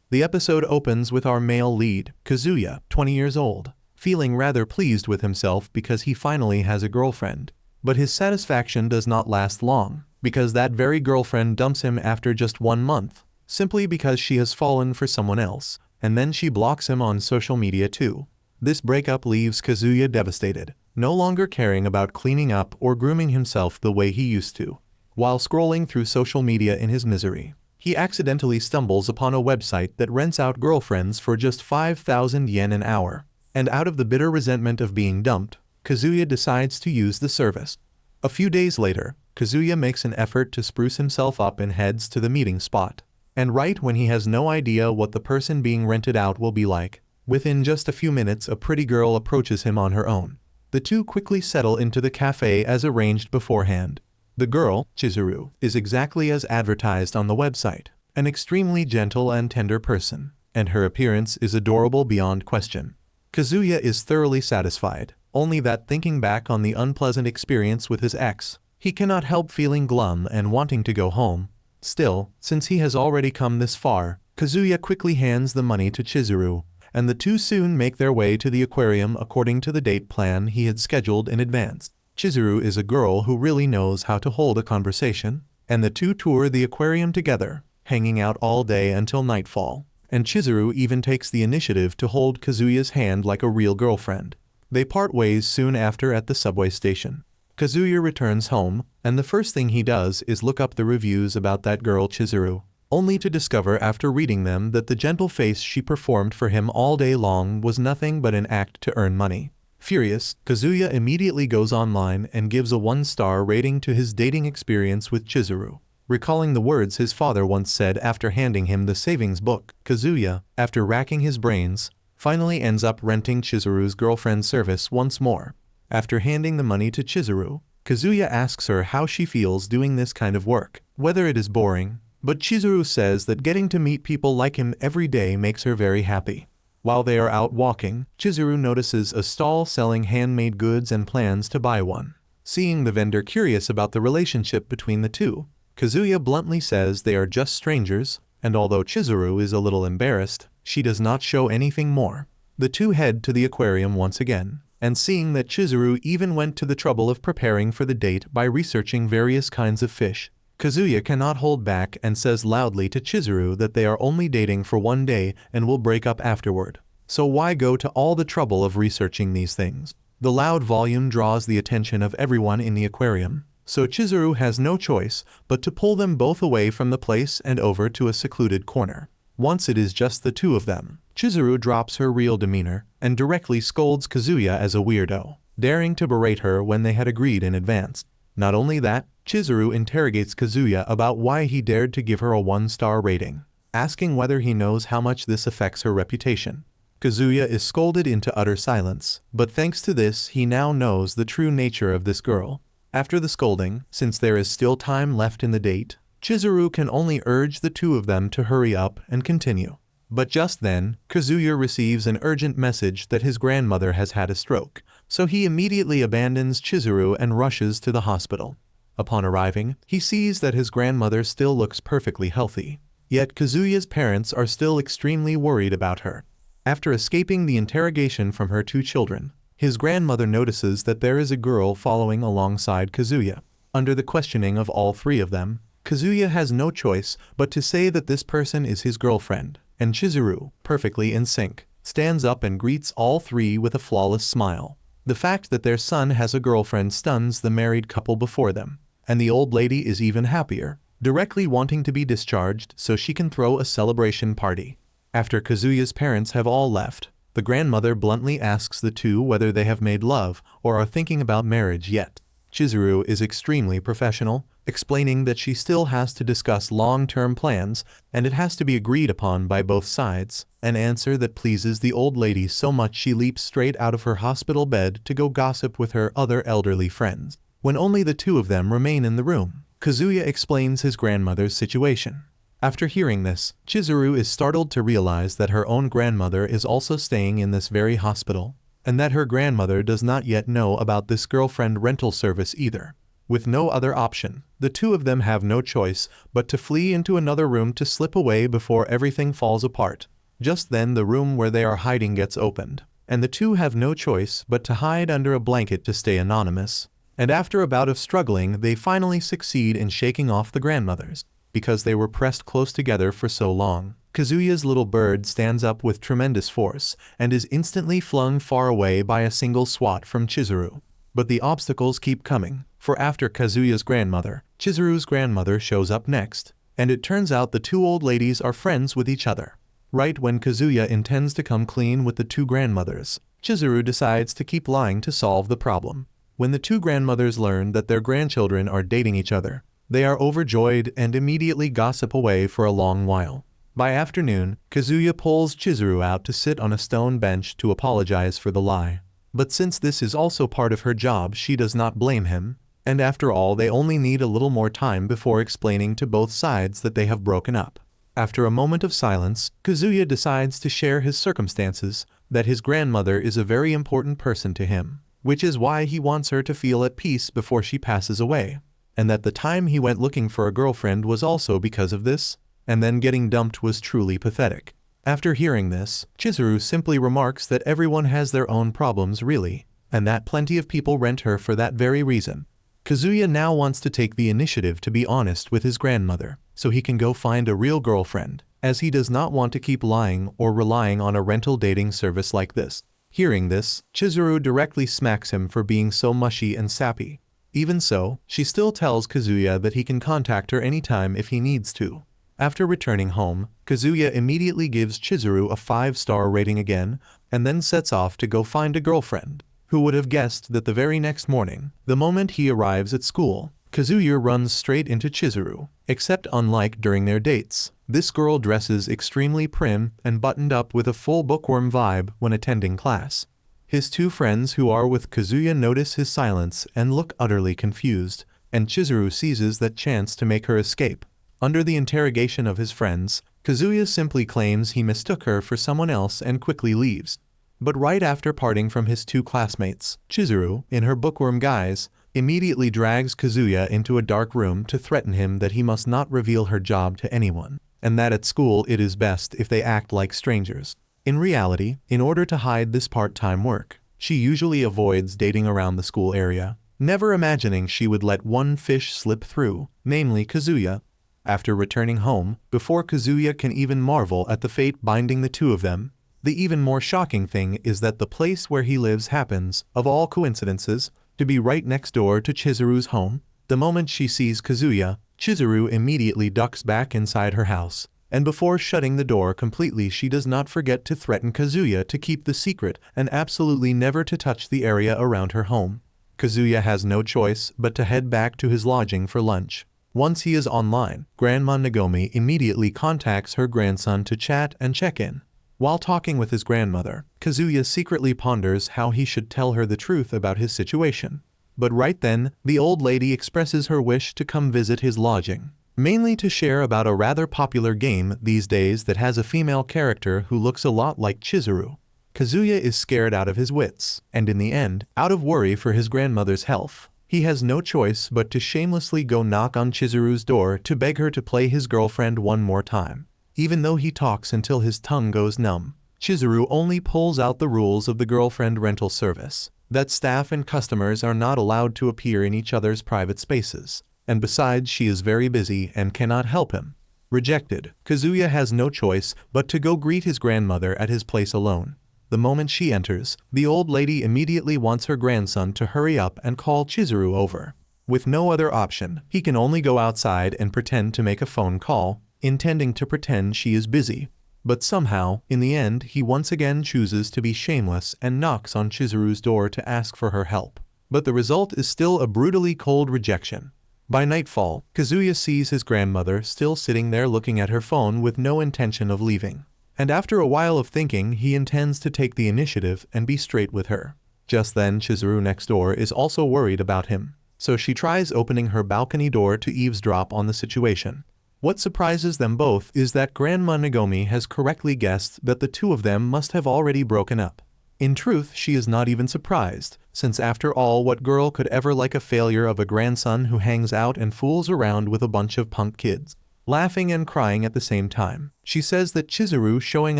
The episode opens with our male lead, Kazuya, 20 years old, feeling rather pleased with himself because he finally has a girlfriend. But his satisfaction does not last long, because that very girlfriend dumps him after just 1 month, simply because she has fallen for someone else, and then she blocks him on social media too. This breakup leaves Kazuya devastated, no longer caring about cleaning up or grooming himself the way he used to. While scrolling through social media in his misery, he accidentally stumbles upon a website that rents out girlfriends for just 5,000 yen an hour, and out of the bitter resentment of being dumped, Kazuya decides to use the service. A few days later, Kazuya makes an effort to spruce himself up and heads to the meeting spot. And right when he has no idea what the person being rented out will be like, within just a few minutes a pretty girl approaches him on her own. The two quickly settle into the cafe as arranged beforehand. The girl, Chizuru, is exactly as advertised on the website, an extremely gentle and tender person, and her appearance is adorable beyond question. Kazuya is thoroughly satisfied, only that thinking back on the unpleasant experience with his ex, he cannot help feeling glum and wanting to go home. Still, since he has already come this far, Kazuya quickly hands the money to Chizuru, and the two soon make their way to the aquarium according to the date plan he had scheduled in advance. Chizuru is a girl who really knows how to hold a conversation, and the two tour the aquarium together, hanging out all day until nightfall, and Chizuru even takes the initiative to hold Kazuya's hand like a real girlfriend. They part ways soon after at the subway station. Kazuya returns home, and the first thing he does is look up the reviews about that girl Chizuru, only to discover after reading them that the gentle face she performed for him all day long was nothing but an act to earn money. Furious, Kazuya immediately goes online and gives a 1-star rating to his dating experience with Chizuru. Recalling the words his father once said after handing him the savings book, Kazuya, after racking his brains, finally ends up renting Chizuru's girlfriend service once more. After handing the money to Chizuru, Kazuya asks her how she feels doing this kind of work, whether it is boring, but Chizuru says that getting to meet people like him every day makes her very happy. While they are out walking, Chizuru notices a stall selling handmade goods and plans to buy one. Seeing the vendor curious about the relationship between the two, Kazuya bluntly says they are just strangers, and although Chizuru is a little embarrassed, she does not show anything more. The two head to the aquarium once again, and seeing that Chizuru even went to the trouble of preparing for the date by researching various kinds of fish, Kazuya cannot hold back and says loudly to Chizuru that they are only dating for 1 day and will break up afterward. So why go to all the trouble of researching these things? The loud volume draws the attention of everyone in the aquarium, so Chizuru has no choice but to pull them both away from the place and over to a secluded corner. Once it is just the two of them, Chizuru drops her real demeanor and directly scolds Kazuya as a weirdo, daring to berate her when they had agreed in advance. Not only that, Chizuru interrogates Kazuya about why he dared to give her a 1-star rating, asking whether he knows how much this affects her reputation. Kazuya is scolded into utter silence, but thanks to this he now knows the true nature of this girl. After the scolding, since there is still time left in the date, Chizuru can only urge the two of them to hurry up and continue. But just then, Kazuya receives an urgent message that his grandmother has had a stroke, so he immediately abandons Chizuru and rushes to the hospital. Upon arriving, he sees that his grandmother still looks perfectly healthy, yet Kazuya's parents are still extremely worried about her. After escaping the interrogation from her two children, his grandmother notices that there is a girl following alongside Kazuya. Under the questioning of all three of them, Kazuya has no choice but to say that this person is his girlfriend, and Chizuru, perfectly in sync, stands up and greets all three with a flawless smile. The fact that their son has a girlfriend stuns the married couple before them, and the old lady is even happier, directly wanting to be discharged so she can throw a celebration party. After Kazuya's parents have all left, the grandmother bluntly asks the two whether they have made love or are thinking about marriage yet. Chizuru is extremely professional, explaining that she still has to discuss long-term plans and it has to be agreed upon by both sides, an answer that pleases the old lady so much she leaps straight out of her hospital bed to go gossip with her other elderly friends. When only the two of them remain in the room, Kazuya explains his grandmother's situation. After hearing this, Chizuru is startled to realize that her own grandmother is also staying in this very hospital, and that her grandmother does not yet know about this girlfriend rental service either. With no other option, the two of them have no choice but to flee into another room to slip away before everything falls apart. Just then the room where they are hiding gets opened, and the two have no choice but to hide under a blanket to stay anonymous. And after a bout of struggling, they finally succeed in shaking off the grandmothers, because they were pressed close together for so long. Kazuya's little bird stands up with tremendous force and is instantly flung far away by a single swat from Chizuru. But the obstacles keep coming, for after Kazuya's grandmother, Chizuru's grandmother shows up next, and it turns out the two old ladies are friends with each other. Right when Kazuya intends to come clean with the two grandmothers, Chizuru decides to keep lying to solve the problem. When the two grandmothers learn that their grandchildren are dating each other, they are overjoyed and immediately gossip away for a long while. By afternoon, Kazuya pulls Chizuru out to sit on a stone bench to apologize for the lie. But since this is also part of her job, she does not blame him, and after all they only need a little more time before explaining to both sides that they have broken up. After a moment of silence, Kazuya decides to share his circumstances, that his grandmother is a very important person to him, which is why he wants her to feel at peace before she passes away, and that the time he went looking for a girlfriend was also because of this, and then getting dumped was truly pathetic. After hearing this, Chizuru simply remarks that everyone has their own problems really, and that plenty of people rent her for that very reason. Kazuya now wants to take the initiative to be honest with his grandmother, so he can go find a real girlfriend, as he does not want to keep lying or relying on a rental dating service like this. Hearing this, Chizuru directly smacks him for being so mushy and sappy. Even so, she still tells Kazuya that he can contact her anytime if he needs to. After returning home, Kazuya immediately gives Chizuru a 5-star rating again, and then sets off to go find a girlfriend. Who would have guessed that the very next morning, the moment he arrives at school, Kazuya runs straight into Chizuru, except unlike during their dates, this girl dresses extremely prim and buttoned up with a full bookworm vibe when attending class. His two friends who are with Kazuya notice his silence and look utterly confused, and Chizuru seizes that chance to make her escape. Under the interrogation of his friends, Kazuya simply claims he mistook her for someone else and quickly leaves. But right after parting from his two classmates, Chizuru, in her bookworm guise, immediately drags Kazuya into a dark room to threaten him that he must not reveal her job to anyone, and that at school it is best if they act like strangers. In reality, in order to hide this part-time work, she usually avoids dating around the school area, never imagining she would let one fish slip through, namely Kazuya. After returning home, before Kazuya can even marvel at the fate binding the two of them, the even more shocking thing is that the place where he lives happens, of all coincidences, to be right next door to Chizuru's home. The moment she sees Kazuya, Chizuru immediately ducks back inside her house, and before shutting the door completely she does not forget to threaten Kazuya to keep the secret and absolutely never to touch the area around her home. Kazuya has no choice but to head back to his lodging for lunch. Once he is online, Grandma Nagomi immediately contacts her grandson to chat and check in. While talking with his grandmother, Kazuya secretly ponders how he should tell her the truth about his situation. But right then, the old lady expresses her wish to come visit his lodging, mainly to share about a rather popular game these days that has a female character who looks a lot like Chizuru. Kazuya is scared out of his wits, and in the end, out of worry for his grandmother's health, he has no choice but to shamelessly go knock on Chizuru's door to beg her to play his girlfriend one more time. Even though he talks until his tongue goes numb, Chizuru only pulls out the rules of the girlfriend rental service, that staff and customers are not allowed to appear in each other's private spaces, and besides she is very busy and cannot help him. Rejected, Kazuya has no choice but to go greet his grandmother at his place alone. The moment she enters, the old lady immediately wants her grandson to hurry up and call Chizuru over. With no other option, he can only go outside and pretend to make a phone call, intending to pretend she is busy. But somehow, in the end, he once again chooses to be shameless and knocks on Chizuru's door to ask for her help. But the result is still a brutally cold rejection. By nightfall, Kazuya sees his grandmother still sitting there looking at her phone with no intention of leaving. And after a while of thinking, he intends to take the initiative and be straight with her. Just then, Chizuru next door is also worried about him, so she tries opening her balcony door to eavesdrop on the situation. What surprises them both is that Grandma Nagomi has correctly guessed that the two of them must have already broken up. In truth, she is not even surprised, since after all what girl could ever like a failure of a grandson who hangs out and fools around with a bunch of punk kids? Laughing and crying at the same time, she says that Chizuru showing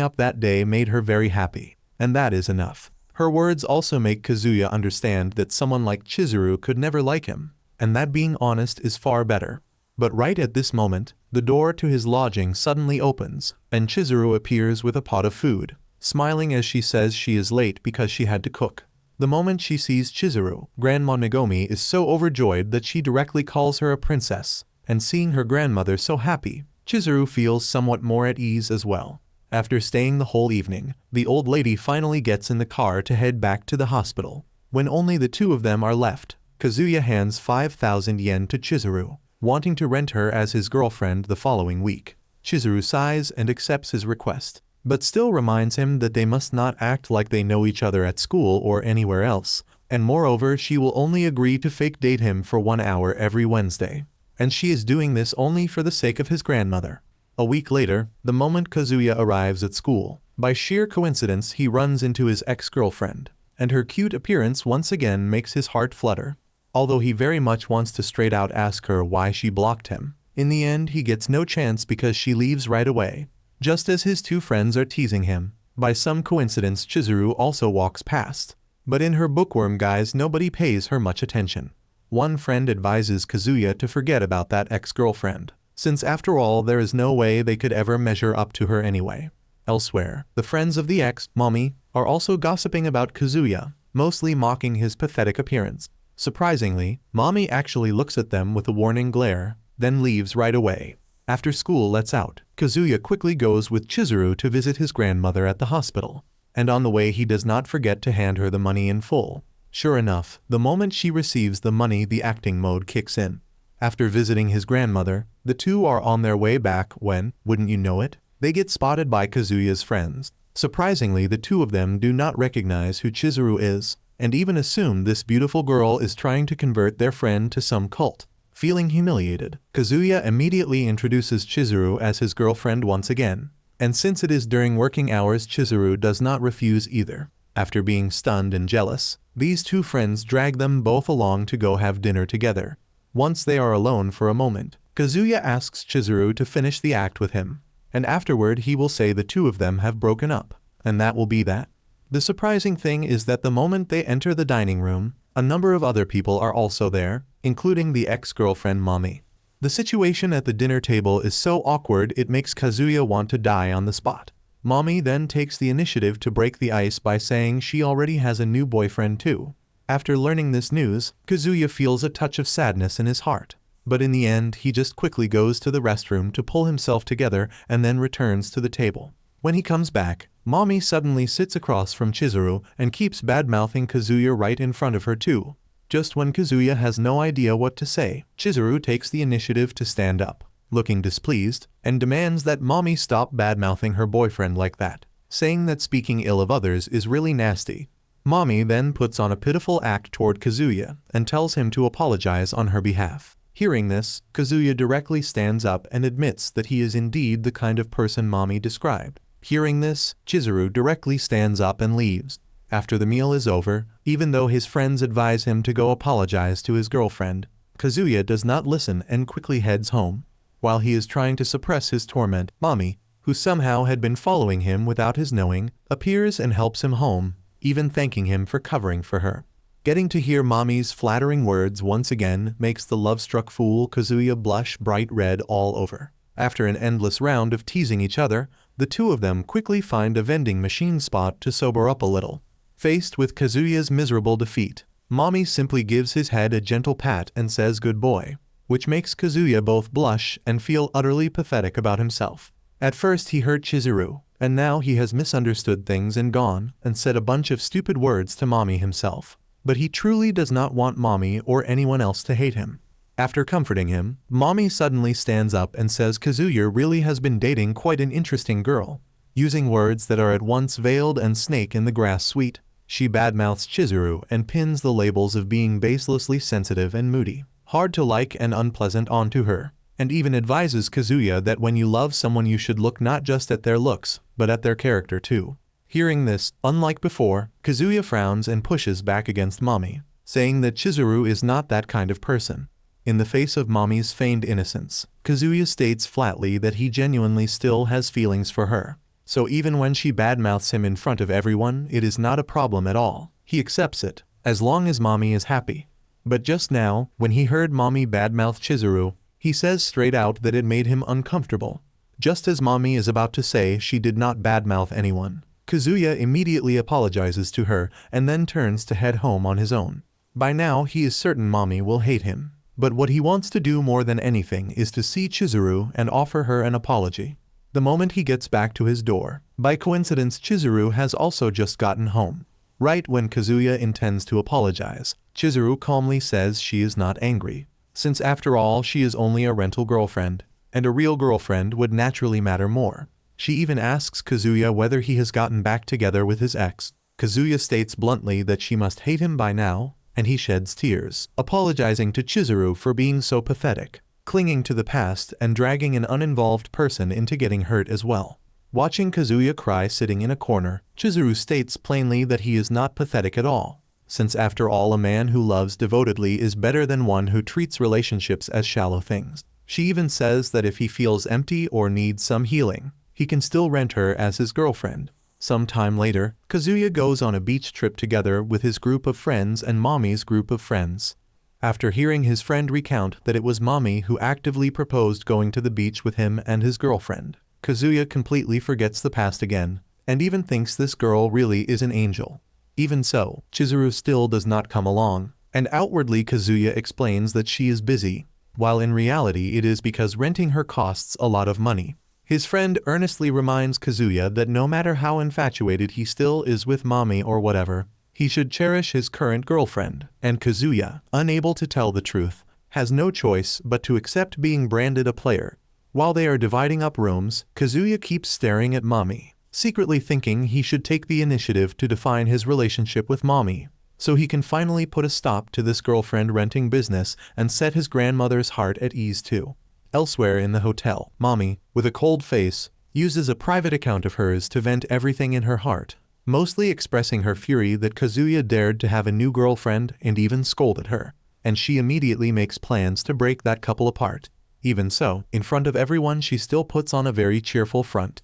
up that day made her very happy, and that is enough. Her words also make Kazuya understand that someone like Chizuru could never like him, and that being honest is far better. But right at this moment, the door to his lodging suddenly opens, and Chizuru appears with a pot of food, smiling as she says she is late because she had to cook. The moment she sees Chizuru, Grandma Nagomi is so overjoyed that she directly calls her a princess, and seeing her grandmother so happy, Chizuru feels somewhat more at ease as well. After staying the whole evening, the old lady finally gets in the car to head back to the hospital. When only the two of them are left, Kazuya hands 5,000 yen to Chizuru, wanting to rent her as his girlfriend the following week. Chizuru sighs and accepts his request, but still reminds him that they must not act like they know each other at school or anywhere else, and moreover she will only agree to fake date him for 1 hour every Wednesday. And she is doing this only for the sake of his grandmother. A week later, the moment Kazuya arrives at school, by sheer coincidence he runs into his ex-girlfriend, and her cute appearance once again makes his heart flutter. Although he very much wants to straight out ask her why she blocked him, in the end he gets no chance because she leaves right away. Just as his two friends are teasing him, by some coincidence Chizuru also walks past. But in her bookworm guise nobody pays her much attention. One friend advises Kazuya to forget about that ex-girlfriend, since after all there is no way they could ever measure up to her anyway. Elsewhere, the friends of the ex, Mommy, are also gossiping about Kazuya, mostly mocking his pathetic appearance. Surprisingly, Mommy actually looks at them with a warning glare, then leaves right away. After school lets out, Kazuya quickly goes with Chizuru to visit his grandmother at the hospital, and on the way he does not forget to hand her the money in full. Sure enough, the moment she receives the money the acting mode kicks in. After visiting his grandmother, the two are on their way back when, wouldn't you know it, they get spotted by Kazuya's friends. Surprisingly, the two of them do not recognize who Chizuru is, and even assume this beautiful girl is trying to convert their friend to some cult. Feeling humiliated, Kazuya immediately introduces Chizuru as his girlfriend once again, and since it is during working hours Chizuru does not refuse either. After being stunned and jealous, these two friends drag them both along to go have dinner together. Once they are alone for a moment, Kazuya asks Chizuru to finish the act with him, and afterward he will say the two of them have broken up, and that will be that. The surprising thing is that the moment they enter the dining room, a number of other people are also there, including the ex-girlfriend Mommy. The situation at the dinner table is so awkward it makes Kazuya want to die on the spot. Mommy then takes the initiative to break the ice by saying she already has a new boyfriend too. After learning this news, Kazuya feels a touch of sadness in his heart, but in the end he just quickly goes to the restroom to pull himself together and then returns to the table. When he comes back, Mommy suddenly sits across from Chizuru and keeps bad-mouthing Kazuya right in front of her too. Just when Kazuya has no idea what to say, Chizuru takes the initiative to stand up, looking displeased, and demands that Mommy stop bad-mouthing her boyfriend like that, saying that speaking ill of others is really nasty. Mommy then puts on a pitiful act toward Kazuya and tells him to apologize on her behalf. Hearing this, Kazuya directly stands up and admits that he is indeed the kind of person Mommy described. Hearing this, Chizuru directly stands up and leaves. After the meal is over, even though his friends advise him to go apologize to his girlfriend, Kazuya does not listen and quickly heads home. While he is trying to suppress his torment, Mommy, who somehow had been following him without his knowing, appears and helps him home, even thanking him for covering for her. Getting to hear Mommy's flattering words once again makes the love-struck fool Kazuya blush bright red all over. After an endless round of teasing each other, the two of them quickly find a vending machine spot to sober up a little. Faced with Kazuya's miserable defeat, Mommy simply gives his head a gentle pat and says good boy, which makes Kazuya both blush and feel utterly pathetic about himself. At first he hurt Chizuru, and now he has misunderstood things and gone and said a bunch of stupid words to Mommy himself. But he truly does not want Mommy or anyone else to hate him. After comforting him, Mommy suddenly stands up and says Kazuya really has been dating quite an interesting girl. Using words that are at once veiled and snake in the grass sweet, she badmouths Chizuru and pins the labels of being baselessly sensitive and moody, hard to like and unpleasant onto her, and even advises Kazuya that when you love someone you should look not just at their looks, but at their character too. Hearing this, unlike before, Kazuya frowns and pushes back against Mami, saying that Chizuru is not that kind of person. In the face of Mami's feigned innocence, Kazuya states flatly that he genuinely still has feelings for her. So even when she badmouths him in front of everyone, it is not a problem at all. He accepts it, as long as Mami is happy. But just now, when he heard Mami badmouth Chizuru, he says straight out that it made him uncomfortable. Just as Mami is about to say she did not badmouth anyone, Kazuya immediately apologizes to her and then turns to head home on his own. By now he is certain Mami will hate him. But what he wants to do more than anything is to see Chizuru and offer her an apology. The moment he gets back to his door, by coincidence Chizuru has also just gotten home. Right when Kazuya intends to apologize, Chizuru calmly says she is not angry, since after all she is only a rental girlfriend, and a real girlfriend would naturally matter more. She even asks Kazuya whether he has gotten back together with his ex. Kazuya states bluntly that she must hate him by now, and he sheds tears, apologizing to Chizuru for being so pathetic, clinging to the past and dragging an uninvolved person into getting hurt as well. Watching Kazuya cry sitting in a corner, Chizuru states plainly that he is not pathetic at all, since after all a man who loves devotedly is better than one who treats relationships as shallow things. She even says that if he feels empty or needs some healing, he can still rent her as his girlfriend. Some time later, Kazuya goes on a beach trip together with his group of friends and Mami's group of friends. After hearing his friend recount that it was Mami who actively proposed going to the beach with him and his girlfriend, Kazuya completely forgets the past again, and even thinks this girl really is an angel. Even so, Chizuru still does not come along, and outwardly Kazuya explains that she is busy, while in reality it is because renting her costs a lot of money. His friend earnestly reminds Kazuya that no matter how infatuated he still is with Mami or whatever, he should cherish his current girlfriend, and Kazuya, unable to tell the truth, has no choice but to accept being branded a player. While they are dividing up rooms, Kazuya keeps staring at Mami, secretly thinking he should take the initiative to define his relationship with Mami, so he can finally put a stop to this girlfriend renting business and set his grandmother's heart at ease too. Elsewhere in the hotel, Mami, with a cold face, uses a private account of hers to vent everything in her heart, mostly expressing her fury that Kazuya dared to have a new girlfriend and even scolded her, and she immediately makes plans to break that couple apart. Even so, in front of everyone she still puts on a very cheerful front.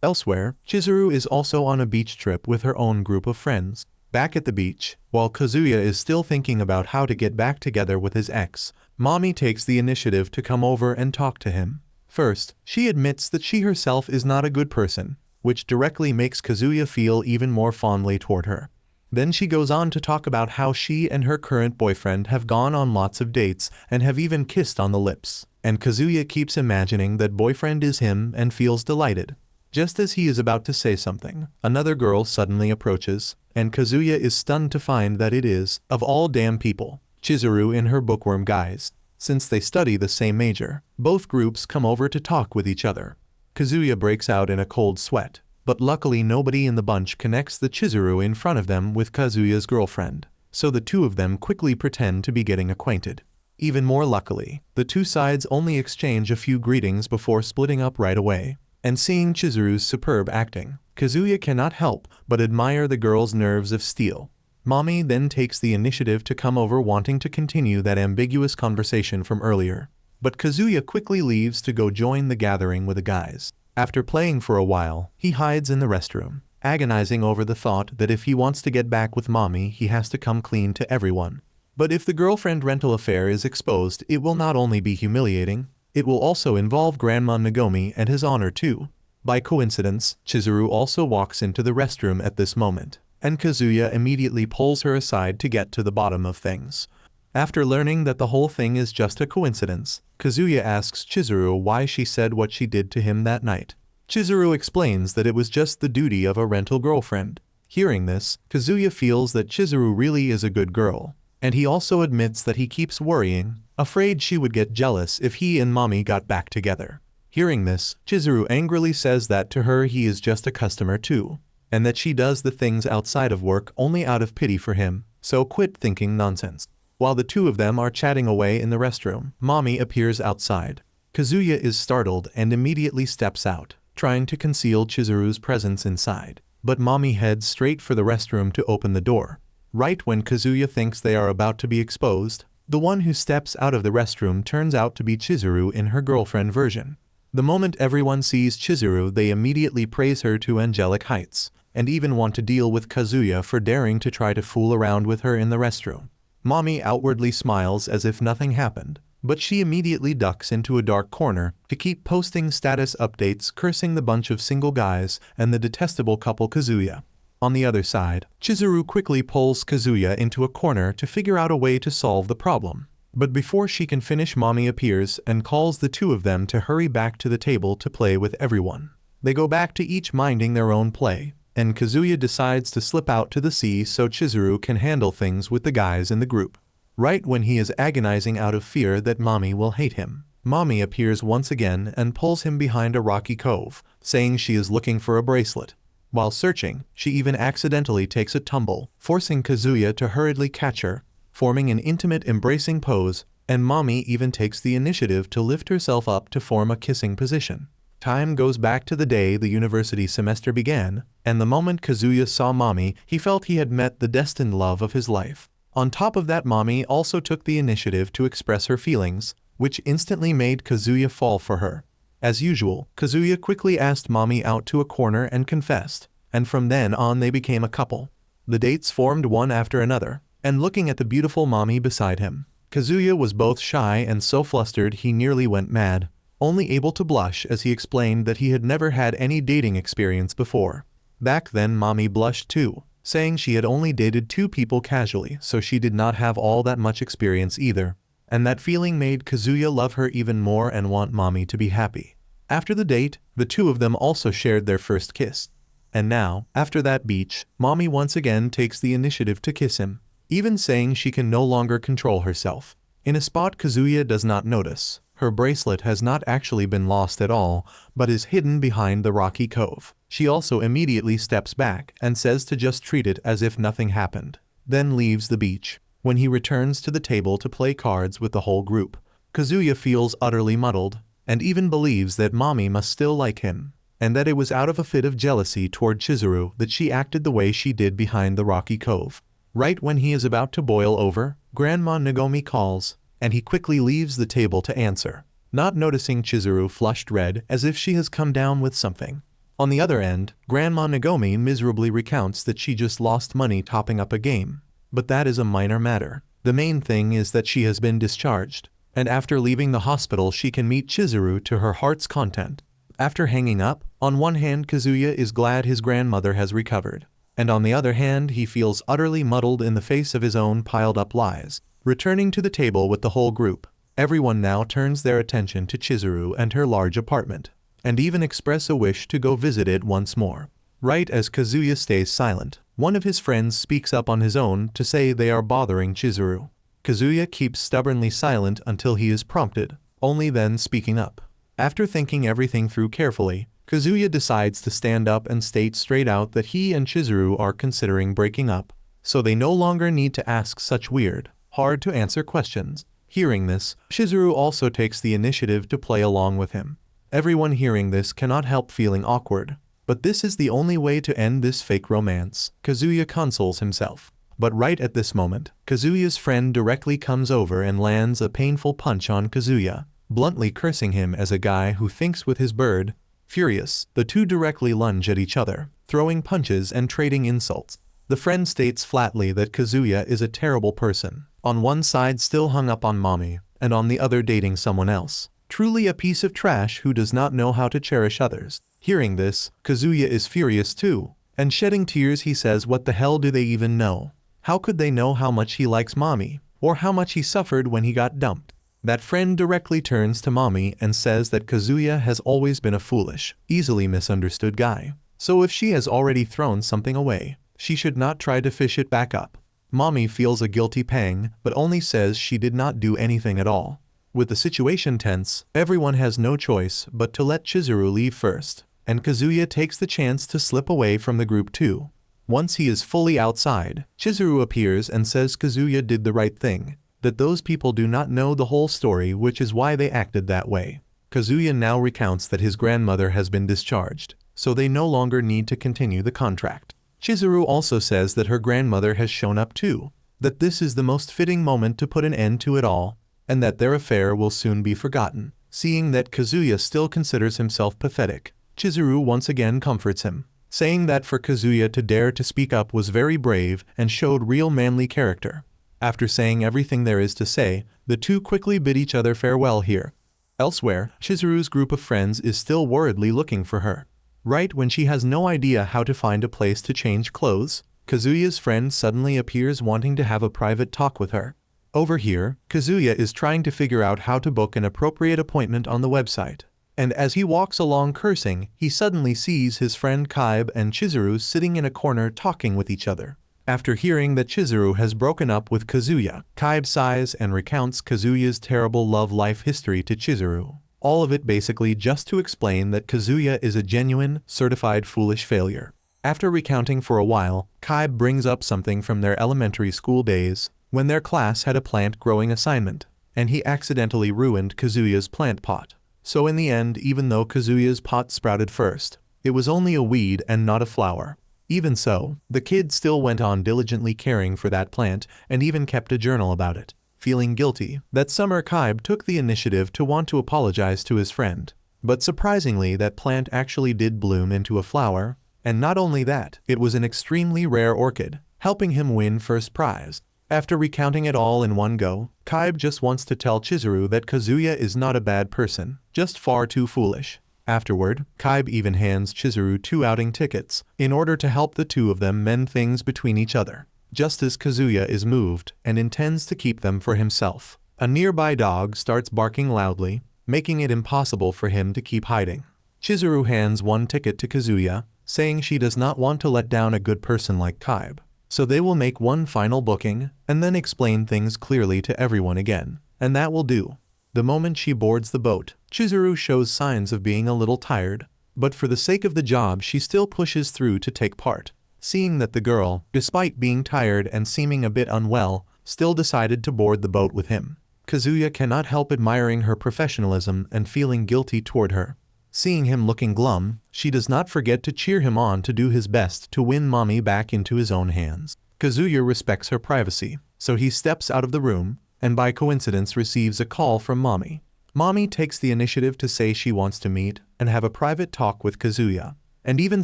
Elsewhere, Chizuru is also on a beach trip with her own group of friends. Back at the beach, while Kazuya is still thinking about how to get back together with his ex, Mami takes the initiative to come over and talk to him. First, she admits that she herself is not a good person, which directly makes Kazuya feel even more fondly toward her. Then she goes on to talk about how she and her current boyfriend have gone on lots of dates and have even kissed on the lips, and Kazuya keeps imagining that boyfriend is him and feels delighted. Just as he is about to say something, another girl suddenly approaches, and Kazuya is stunned to find that it is, of all damn people, Chizuru in her bookworm guise. Since they study the same major, both groups come over to talk with each other. Kazuya breaks out in a cold sweat, but luckily nobody in the bunch connects the Chizuru in front of them with Kazuya's girlfriend, so the two of them quickly pretend to be getting acquainted. Even more luckily, the two sides only exchange a few greetings before splitting up right away. And seeing Chizuru's superb acting, Kazuya cannot help but admire the girl's nerves of steel. Mami then takes the initiative to come over wanting to continue that ambiguous conversation from earlier. But Kazuya quickly leaves to go join the gathering with the guys. After playing for a while, he hides in the restroom, agonizing over the thought that if he wants to get back with Mami he has to come clean to everyone. But if the girlfriend rental affair is exposed, it will not only be humiliating, it will also involve Grandma Nagomi and his honor too. By coincidence, Chizuru also walks into the restroom at this moment, and Kazuya immediately pulls her aside to get to the bottom of things. After learning that the whole thing is just a coincidence, Kazuya asks Chizuru why she said what she did to him that night. Chizuru explains that it was just the duty of a rental girlfriend. Hearing this, Kazuya feels that Chizuru really is a good girl, and he also admits that he keeps worrying, afraid she would get jealous if he and Mami got back together. Hearing this, Chizuru angrily says that to her he is just a customer too, and that she does the things outside of work only out of pity for him, so quit thinking nonsense. While the two of them are chatting away in the restroom, Mami appears outside. Kazuya is startled and immediately steps out, trying to conceal Chizuru's presence inside. but mommy heads straight for the restroom to open the door. Right when Kazuya thinks they are about to be exposed, the one who steps out of the restroom turns out to be Chizuru in her girlfriend version. The moment everyone sees Chizuru, they immediately praise her to angelic heights, and even want to deal with Kazuya for daring to try to fool around with her in the restroom. Mommy outwardly smiles as if nothing happened, but she immediately ducks into a dark corner to keep posting status updates cursing the bunch of single guys and the detestable couple Kazuya. On the other side, Chizuru quickly pulls Kazuya into a corner to figure out a way to solve the problem. But before she can finish, mommy appears and calls the two of them to hurry back to the table to play with everyone. They go back to each minding their own play, and Kazuya decides to slip out to the sea so Chizuru can handle things with the guys in the group. Right when he is agonizing out of fear that mommy will hate him, mommy appears once again and pulls him behind a rocky cove, saying she is looking for a bracelet. While searching, she even accidentally takes a tumble, forcing Kazuya to hurriedly catch her, forming an intimate embracing pose, and mommy even takes the initiative to lift herself up to form a kissing position. Time goes back to the day the university semester began, and the moment Kazuya saw mommy, he felt he had met the destined love of his life. On top of that, mommy also took the initiative to express her feelings, which instantly made Kazuya fall for her. As usual, Kazuya quickly asked mommy out to a corner and confessed, and from then on they became a couple. The dates formed one after another, and looking at the beautiful mommy beside him, Kazuya was both shy and so flustered he nearly went mad, only able to blush as he explained that he had never had any dating experience before. Back then mommy blushed too, saying she had only dated 2 people casually, so she did not have all that much experience either, and that feeling made Kazuya love her even more and want mommy to be happy. After the date, the two of them also shared their first kiss. And now, after that beach, mommy once again takes the initiative to kiss him, even saying she can no longer control herself. In a spot Kazuya does not notice, her bracelet has not actually been lost at all, but is hidden behind the rocky cove. She also immediately steps back and says to just treat it as if nothing happened, then leaves the beach. When he returns to the table to play cards with the whole group, Kazuya feels utterly muddled, and even believes that mommy must still like him, and that it was out of a fit of jealousy toward Chizuru that she acted the way she did behind the rocky cove. Right when he is about to boil over, Grandma Nagomi calls, and he quickly leaves the table to answer, not noticing Chizuru flushed red as if she has come down with something. On the other end, Grandma Nagomi miserably recounts that she just lost money topping up a game. But that is a minor matter. The main thing is that she has been discharged, and after leaving the hospital she can meet Chizuru to her heart's content. After hanging up, on one hand Kazuya is glad his grandmother has recovered, and on the other hand he feels utterly muddled in the face of his own piled-up lies. Returning to the table with the whole group, everyone now turns their attention to Chizuru and her large apartment, and even express a wish to go visit it once more. Right as Kazuya stays silent, one of his friends speaks up on his own to say they are bothering Chizuru. Kazuya keeps stubbornly silent until he is prompted, only then speaking up. After thinking everything through carefully, Kazuya decides to stand up and state straight out that he and Chizuru are considering breaking up, so they no longer need to ask such weird, hard-to-answer questions. Hearing this, Chizuru also takes the initiative to play along with him. Everyone hearing this cannot help feeling awkward, but this is the only way to end this fake romance, Kazuya consoles himself. But right at this moment, Kazuya's friend directly comes over and lands a painful punch on Kazuya, bluntly cursing him as a guy who thinks with his bird. Furious, the two directly lunge at each other, throwing punches and trading insults. The friend states flatly that Kazuya is a terrible person, on one side still hung up on mommy, and on the other dating someone else. Truly a piece of trash who does not know how to cherish others. Hearing this, Kazuya is furious too, and shedding tears he says what the hell do they even know? How could they know how much he likes mommy, or how much he suffered when he got dumped? That friend directly turns to mommy and says that Kazuya has always been a foolish, easily misunderstood guy. So if she has already thrown something away, she should not try to fish it back up. Mommy feels a guilty pang, but only says she did not do anything at all. With the situation tense, everyone has no choice but to let Chizuru leave first, and Kazuya takes the chance to slip away from the group too. Once he is fully outside, Chizuru appears and says Kazuya did the right thing, that those people do not know the whole story, which is why they acted that way. Kazuya now recounts that his grandmother has been discharged, so they no longer need to continue the contract. Chizuru also says that her grandmother has shown up too, that this is the most fitting moment to put an end to it all, and that their affair will soon be forgotten. Seeing that Kazuya still considers himself pathetic, Chizuru once again comforts him, saying that for Kazuya to dare to speak up was very brave and showed real manly character. After saying everything there is to say, the two quickly bid each other farewell here. Elsewhere, Chizuru's group of friends is still worriedly looking for her. Right when she has no idea how to find a place to change clothes, Kazuya's friend suddenly appears wanting to have a private talk with her. Over here, Kazuya is trying to figure out how to book an appropriate appointment on the website. And as he walks along cursing, he suddenly sees his friend Kaibe and Chizuru sitting in a corner talking with each other. After hearing that Chizuru has broken up with Kazuya, Kaibe sighs and recounts Kazuya's terrible love life history to Chizuru. All of it basically just to explain that Kazuya is a genuine, certified foolish failure. After recounting for a while, Kaibe brings up something from their elementary school days, when their class had a plant growing assignment, and he accidentally ruined Kazuya's plant pot. So in the end, even though Kazuya's pot sprouted first, it was only a weed and not a flower. Even so, the kid still went on diligently caring for that plant and even kept a journal about it. Feeling guilty, that summer Kaibe took the initiative to want to apologize to his friend. But surprisingly, that plant actually did bloom into a flower, and not only that, it was an extremely rare orchid, helping him win first prize. After recounting it all in one go, Kaibe just wants to tell Chizuru that Kazuya is not a bad person, just far too foolish. Afterward, Kaibe even hands Chizuru 2 outing tickets, in order to help the two of them mend things between each other. Just as Kazuya is moved, and intends to keep them for himself, a nearby dog starts barking loudly, making it impossible for him to keep hiding. Chizuru hands 1 ticket to Kazuya, saying she does not want to let down a good person like Kaibe. So they will make one final booking, and then explain things clearly to everyone again, and that will do. The moment she boards the boat, Chizuru shows signs of being a little tired, but for the sake of the job she still pushes through to take part. Seeing that the girl, despite being tired and seeming a bit unwell, still decided to board the boat with him, Kazuya cannot help admiring her professionalism and feeling guilty toward her. Seeing him looking glum, she does not forget to cheer him on to do his best to win Mommy back into his own hands. Kazuya respects her privacy, so he steps out of the room, and by coincidence receives a call from Mommy. Mommy takes the initiative to say she wants to meet and have a private talk with Kazuya, and even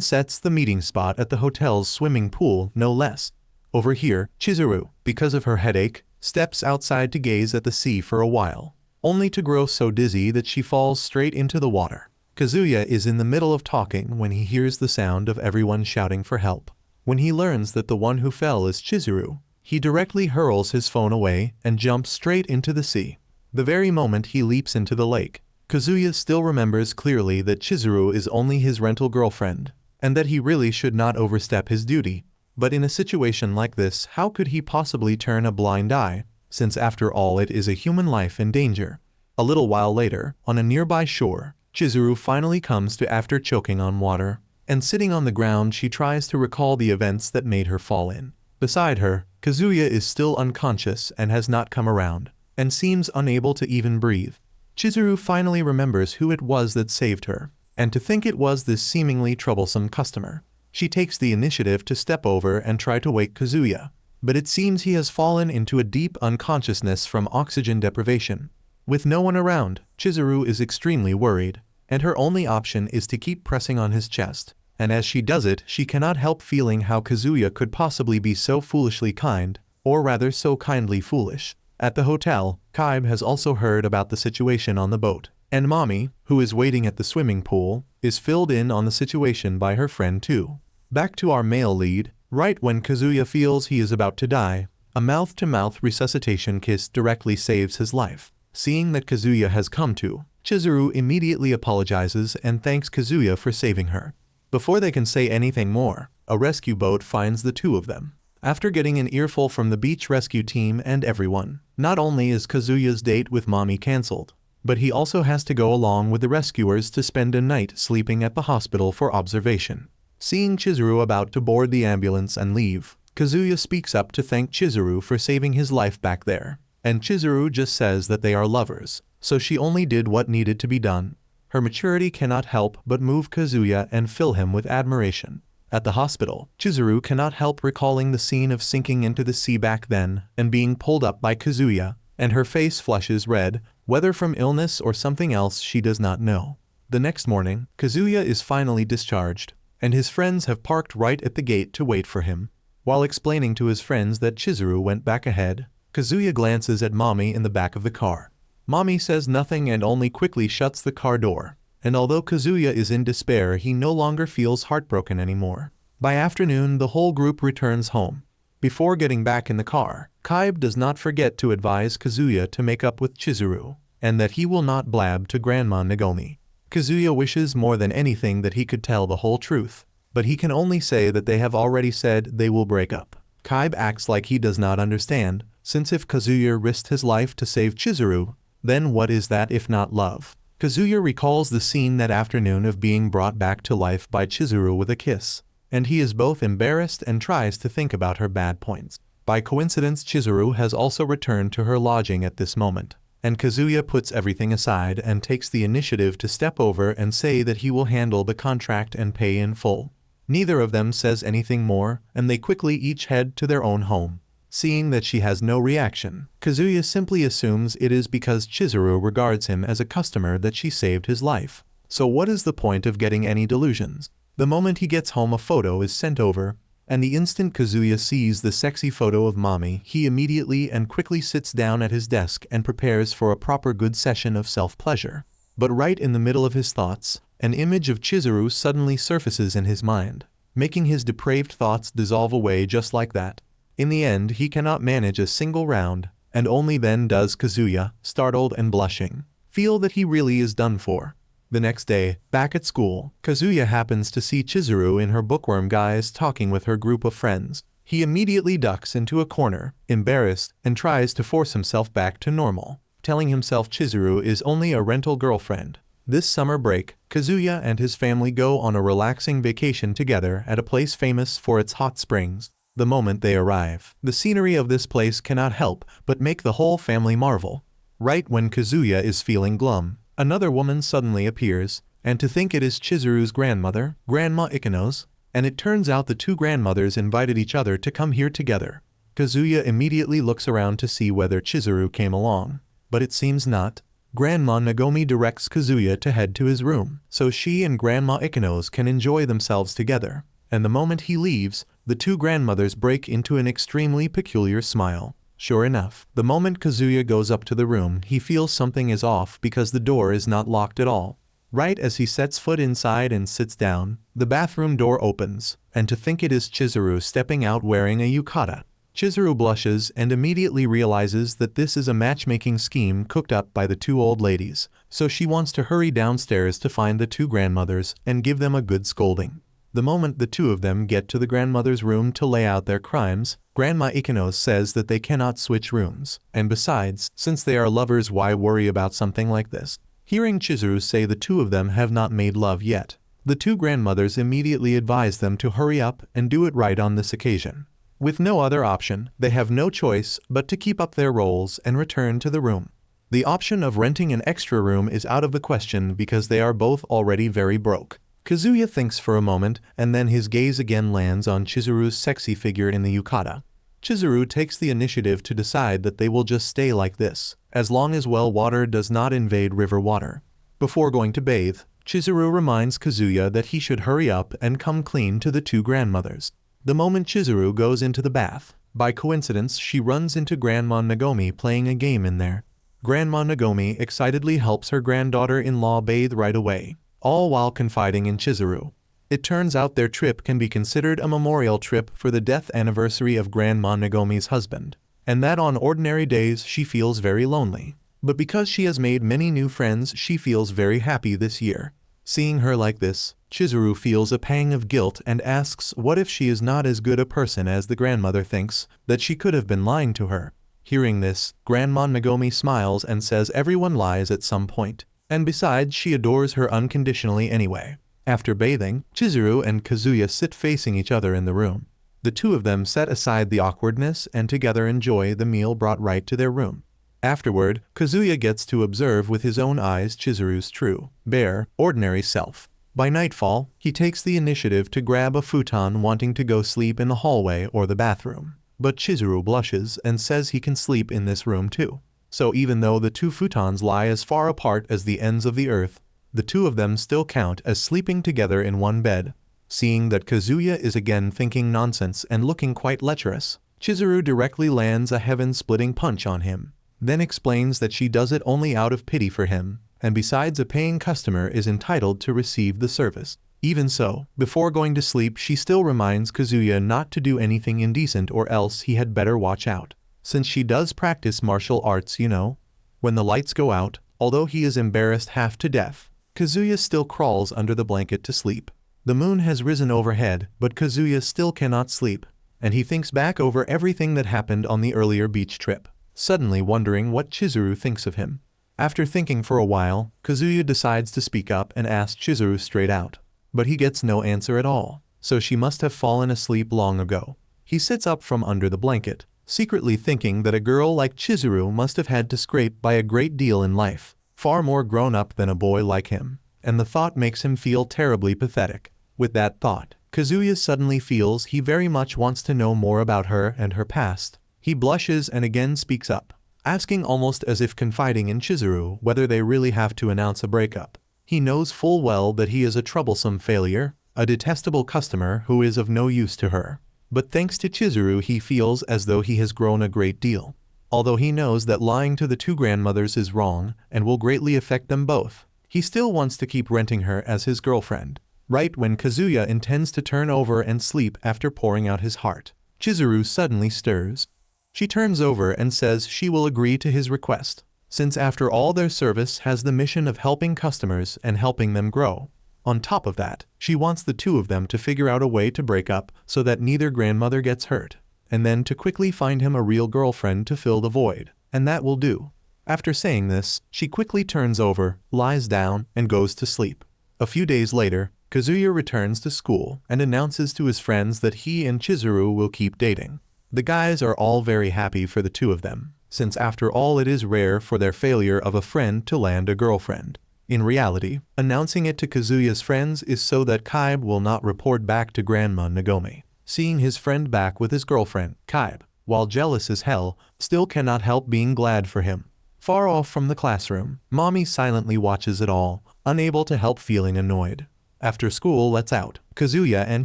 sets the meeting spot at the hotel's swimming pool, no less. Over here, Chizuru, because of her headache, steps outside to gaze at the sea for a while, only to grow so dizzy that she falls straight into the water. Kazuya is in the middle of talking when he hears the sound of everyone shouting for help. When he learns that the one who fell is Chizuru, he directly hurls his phone away and jumps straight into the sea. The very moment he leaps into the lake, Kazuya still remembers clearly that Chizuru is only his rental girlfriend, and that he really should not overstep his duty. But in a situation like this, how could he possibly turn a blind eye, since after all it is a human life in danger? A little while later, on a nearby shore, Chizuru finally comes to after choking on water, and sitting on the ground she tries to recall the events that made her fall in. Beside her, Kazuya is still unconscious and has not come around, and seems unable to even breathe. Chizuru finally remembers who it was that saved her, and to think it was this seemingly troublesome customer. She takes the initiative to step over and try to wake Kazuya, but it seems he has fallen into a deep unconsciousness from oxygen deprivation. With no one around, Chizuru is extremely worried, and her only option is to keep pressing on his chest, and as she does it she cannot help feeling how Kazuya could possibly be so foolishly kind, or rather so kindly foolish. At the hotel, Kaibe has also heard about the situation on the boat, and Mommy, who is waiting at the swimming pool, is filled in on the situation by her friend too. Back to our male lead, right when Kazuya feels he is about to die, a mouth-to-mouth resuscitation kiss directly saves his life. Seeing that Kazuya has come to, Chizuru immediately apologizes and thanks Kazuya for saving her. Before they can say anything more, a rescue boat finds the two of them. After getting an earful from the beach rescue team and everyone, not only is Kazuya's date with Mommy cancelled, but he also has to go along with the rescuers to spend a night sleeping at the hospital for observation. Seeing Chizuru about to board the ambulance and leave, Kazuya speaks up to thank Chizuru for saving his life back there, and Chizuru just says that they are lovers, so she only did what needed to be done. Her maturity cannot help but move Kazuya and fill him with admiration. At the hospital, Chizuru cannot help recalling the scene of sinking into the sea back then and being pulled up by Kazuya, and her face flushes red, whether from illness or something else she does not know. The next morning, Kazuya is finally discharged, and his friends have parked right at the gate to wait for him. While explaining to his friends that Chizuru went back ahead, Kazuya glances at Mommy in the back of the car. Mommy says nothing and only quickly shuts the car door, and although Kazuya is in despair, he no longer feels heartbroken anymore. By afternoon, the whole group returns home. Before getting back in the car, Kaiba does not forget to advise Kazuya to make up with Chizuru, and that he will not blab to Grandma Nagomi. Kazuya wishes more than anything that he could tell the whole truth, but he can only say that they have already said they will break up. Kaiba acts like he does not understand, since if Kazuya risked his life to save Chizuru, then what is that if not love? Kazuya recalls the scene that afternoon of being brought back to life by Chizuru with a kiss, and he is both embarrassed and tries to think about her bad points. By coincidence, Chizuru has also returned to her lodging at this moment, and Kazuya puts everything aside and takes the initiative to step over and say that he will handle the contract and pay in full. Neither of them says anything more, and they quickly each head to their own home. Seeing that she has no reaction, Kazuya simply assumes it is because Chizuru regards him as a customer that she saved his life. So what is the point of getting any delusions? The moment he gets home, a photo is sent over, and the instant Kazuya sees the sexy photo of Mommy, he immediately and quickly sits down at his desk and prepares for a proper good session of self-pleasure. But right in the middle of his thoughts, an image of Chizuru suddenly surfaces in his mind, making his depraved thoughts dissolve away just like that. In the end, he cannot manage a single round, and only then does Kazuya, startled and blushing, feel that he really is done for. The next day, back at school, Kazuya happens to see Chizuru in her bookworm guise talking with her group of friends. He immediately ducks into a corner, embarrassed, and tries to force himself back to normal, telling himself Chizuru is only a rental girlfriend. This summer break, Kazuya and his family go on a relaxing vacation together at a place famous for its hot springs. The moment they arrive, the scenery of this place cannot help but make the whole family marvel. Right when Kazuya is feeling glum, another woman suddenly appears, and to think it is Chizuru's grandmother, Grandma Ikenos, and it turns out the two grandmothers invited each other to come here together. Kazuya immediately looks around to see whether Chizuru came along, but it seems not. Grandma Nagomi directs Kazuya to head to his room, so she and Grandma Ikenos can enjoy themselves together, and the moment he leaves, the two grandmothers break into an extremely peculiar smile. Sure enough, the moment Kazuya goes up to the room, he feels something is off because the door is not locked at all. Right as he sets foot inside and sits down, the bathroom door opens, and to think it is Chizuru stepping out wearing a yukata. Chizuru blushes and immediately realizes that this is a matchmaking scheme cooked up by the two old ladies, so she wants to hurry downstairs to find the two grandmothers and give them a good scolding. The moment the two of them get to the grandmother's room to lay out their crimes, Grandma Ikenos says that they cannot switch rooms, and besides, since they are lovers, why worry about something like this? Hearing Chizuru say the two of them have not made love yet, the two grandmothers immediately advise them to hurry up and do it right on this occasion. With no other option, they have no choice but to keep up their roles and return to the room. The option of renting an extra room is out of the question because they are both already very broke. Kazuya thinks for a moment, and then his gaze again lands on Chizuru's sexy figure in the yukata. Chizuru takes the initiative to decide that they will just stay like this, as long as well water does not invade river water. Before going to bathe, Chizuru reminds Kazuya that he should hurry up and come clean to the two grandmothers. The moment Chizuru goes into the bath, by coincidence she runs into Grandma Nagomi playing a game in there. Grandma Nagomi excitedly helps her granddaughter-in-law bathe right away, all while confiding in Chizuru. It turns out their trip can be considered a memorial trip for the death anniversary of Grandma Nagomi's husband, and that on ordinary days she feels very lonely. But because she has made many new friends, she feels very happy this year. Seeing her like this, Chizuru feels a pang of guilt and asks what if she is not as good a person as the grandmother thinks, that she could have been lying to her. Hearing this, Grandma Nagomi smiles and says everyone lies at some point, and besides she adores her unconditionally anyway. After bathing, Chizuru and Kazuya sit facing each other in the room. The two of them set aside the awkwardness and together enjoy the meal brought right to their room. Afterward, Kazuya gets to observe with his own eyes Chizuru's true, bare, ordinary self. By nightfall, he takes the initiative to grab a futon wanting to go sleep in the hallway or the bathroom. But Chizuru blushes and says he can sleep in this room too. So even though the two futons lie as far apart as the ends of the earth, the two of them still count as sleeping together in one bed. Seeing that Kazuya is again thinking nonsense and looking quite lecherous, Chizuru directly lands a heaven-splitting punch on him, then explains that she does it only out of pity for him, and besides a paying customer is entitled to receive the service. Even so, before going to sleep she still reminds Kazuya not to do anything indecent or else he had better watch out, since she does practice martial arts, you know. When the lights go out, although he is embarrassed half to death, Kazuya still crawls under the blanket to sleep. The moon has risen overhead, but Kazuya still cannot sleep, and he thinks back over everything that happened on the earlier beach trip, suddenly wondering what Chizuru thinks of him. After thinking for a while, Kazuya decides to speak up and ask Chizuru straight out. But he gets no answer at all, so she must have fallen asleep long ago. He sits up from under the blanket, secretly thinking that a girl like Chizuru must have had to scrape by a great deal in life, far more grown up than a boy like him, and the thought makes him feel terribly pathetic. With that thought, Kazuya suddenly feels he very much wants to know more about her and her past. He blushes and again speaks up, asking almost as if confiding in Chizuru whether they really have to announce a breakup. He knows full well that he is a troublesome failure, a detestable customer who is of no use to her. But thanks to Chizuru he feels as though he has grown a great deal. Although he knows that lying to the two grandmothers is wrong and will greatly affect them both, he still wants to keep renting her as his girlfriend. Right when Kazuya intends to turn over and sleep after pouring out his heart, Chizuru suddenly stirs. She turns over and says she will agree to his request, since after all their service has the mission of helping customers and helping them grow. On top of that, she wants the two of them to figure out a way to break up so that neither grandmother gets hurt, and then to quickly find him a real girlfriend to fill the void, and that will do. After saying this, she quickly turns over, lies down, and goes to sleep. A few days later, Kazuya returns to school and announces to his friends that he and Chizuru will keep dating. The guys are all very happy for the two of them, since after all it is rare for their failure of a friend to land a girlfriend. In reality, announcing it to Kazuya's friends is so that Kaibe will not report back to Grandma Nagomi. Seeing his friend back with his girlfriend, Kaibe, while jealous as hell, still cannot help being glad for him. Far off from the classroom, Mommy silently watches it all, unable to help feeling annoyed. After school lets out, Kazuya and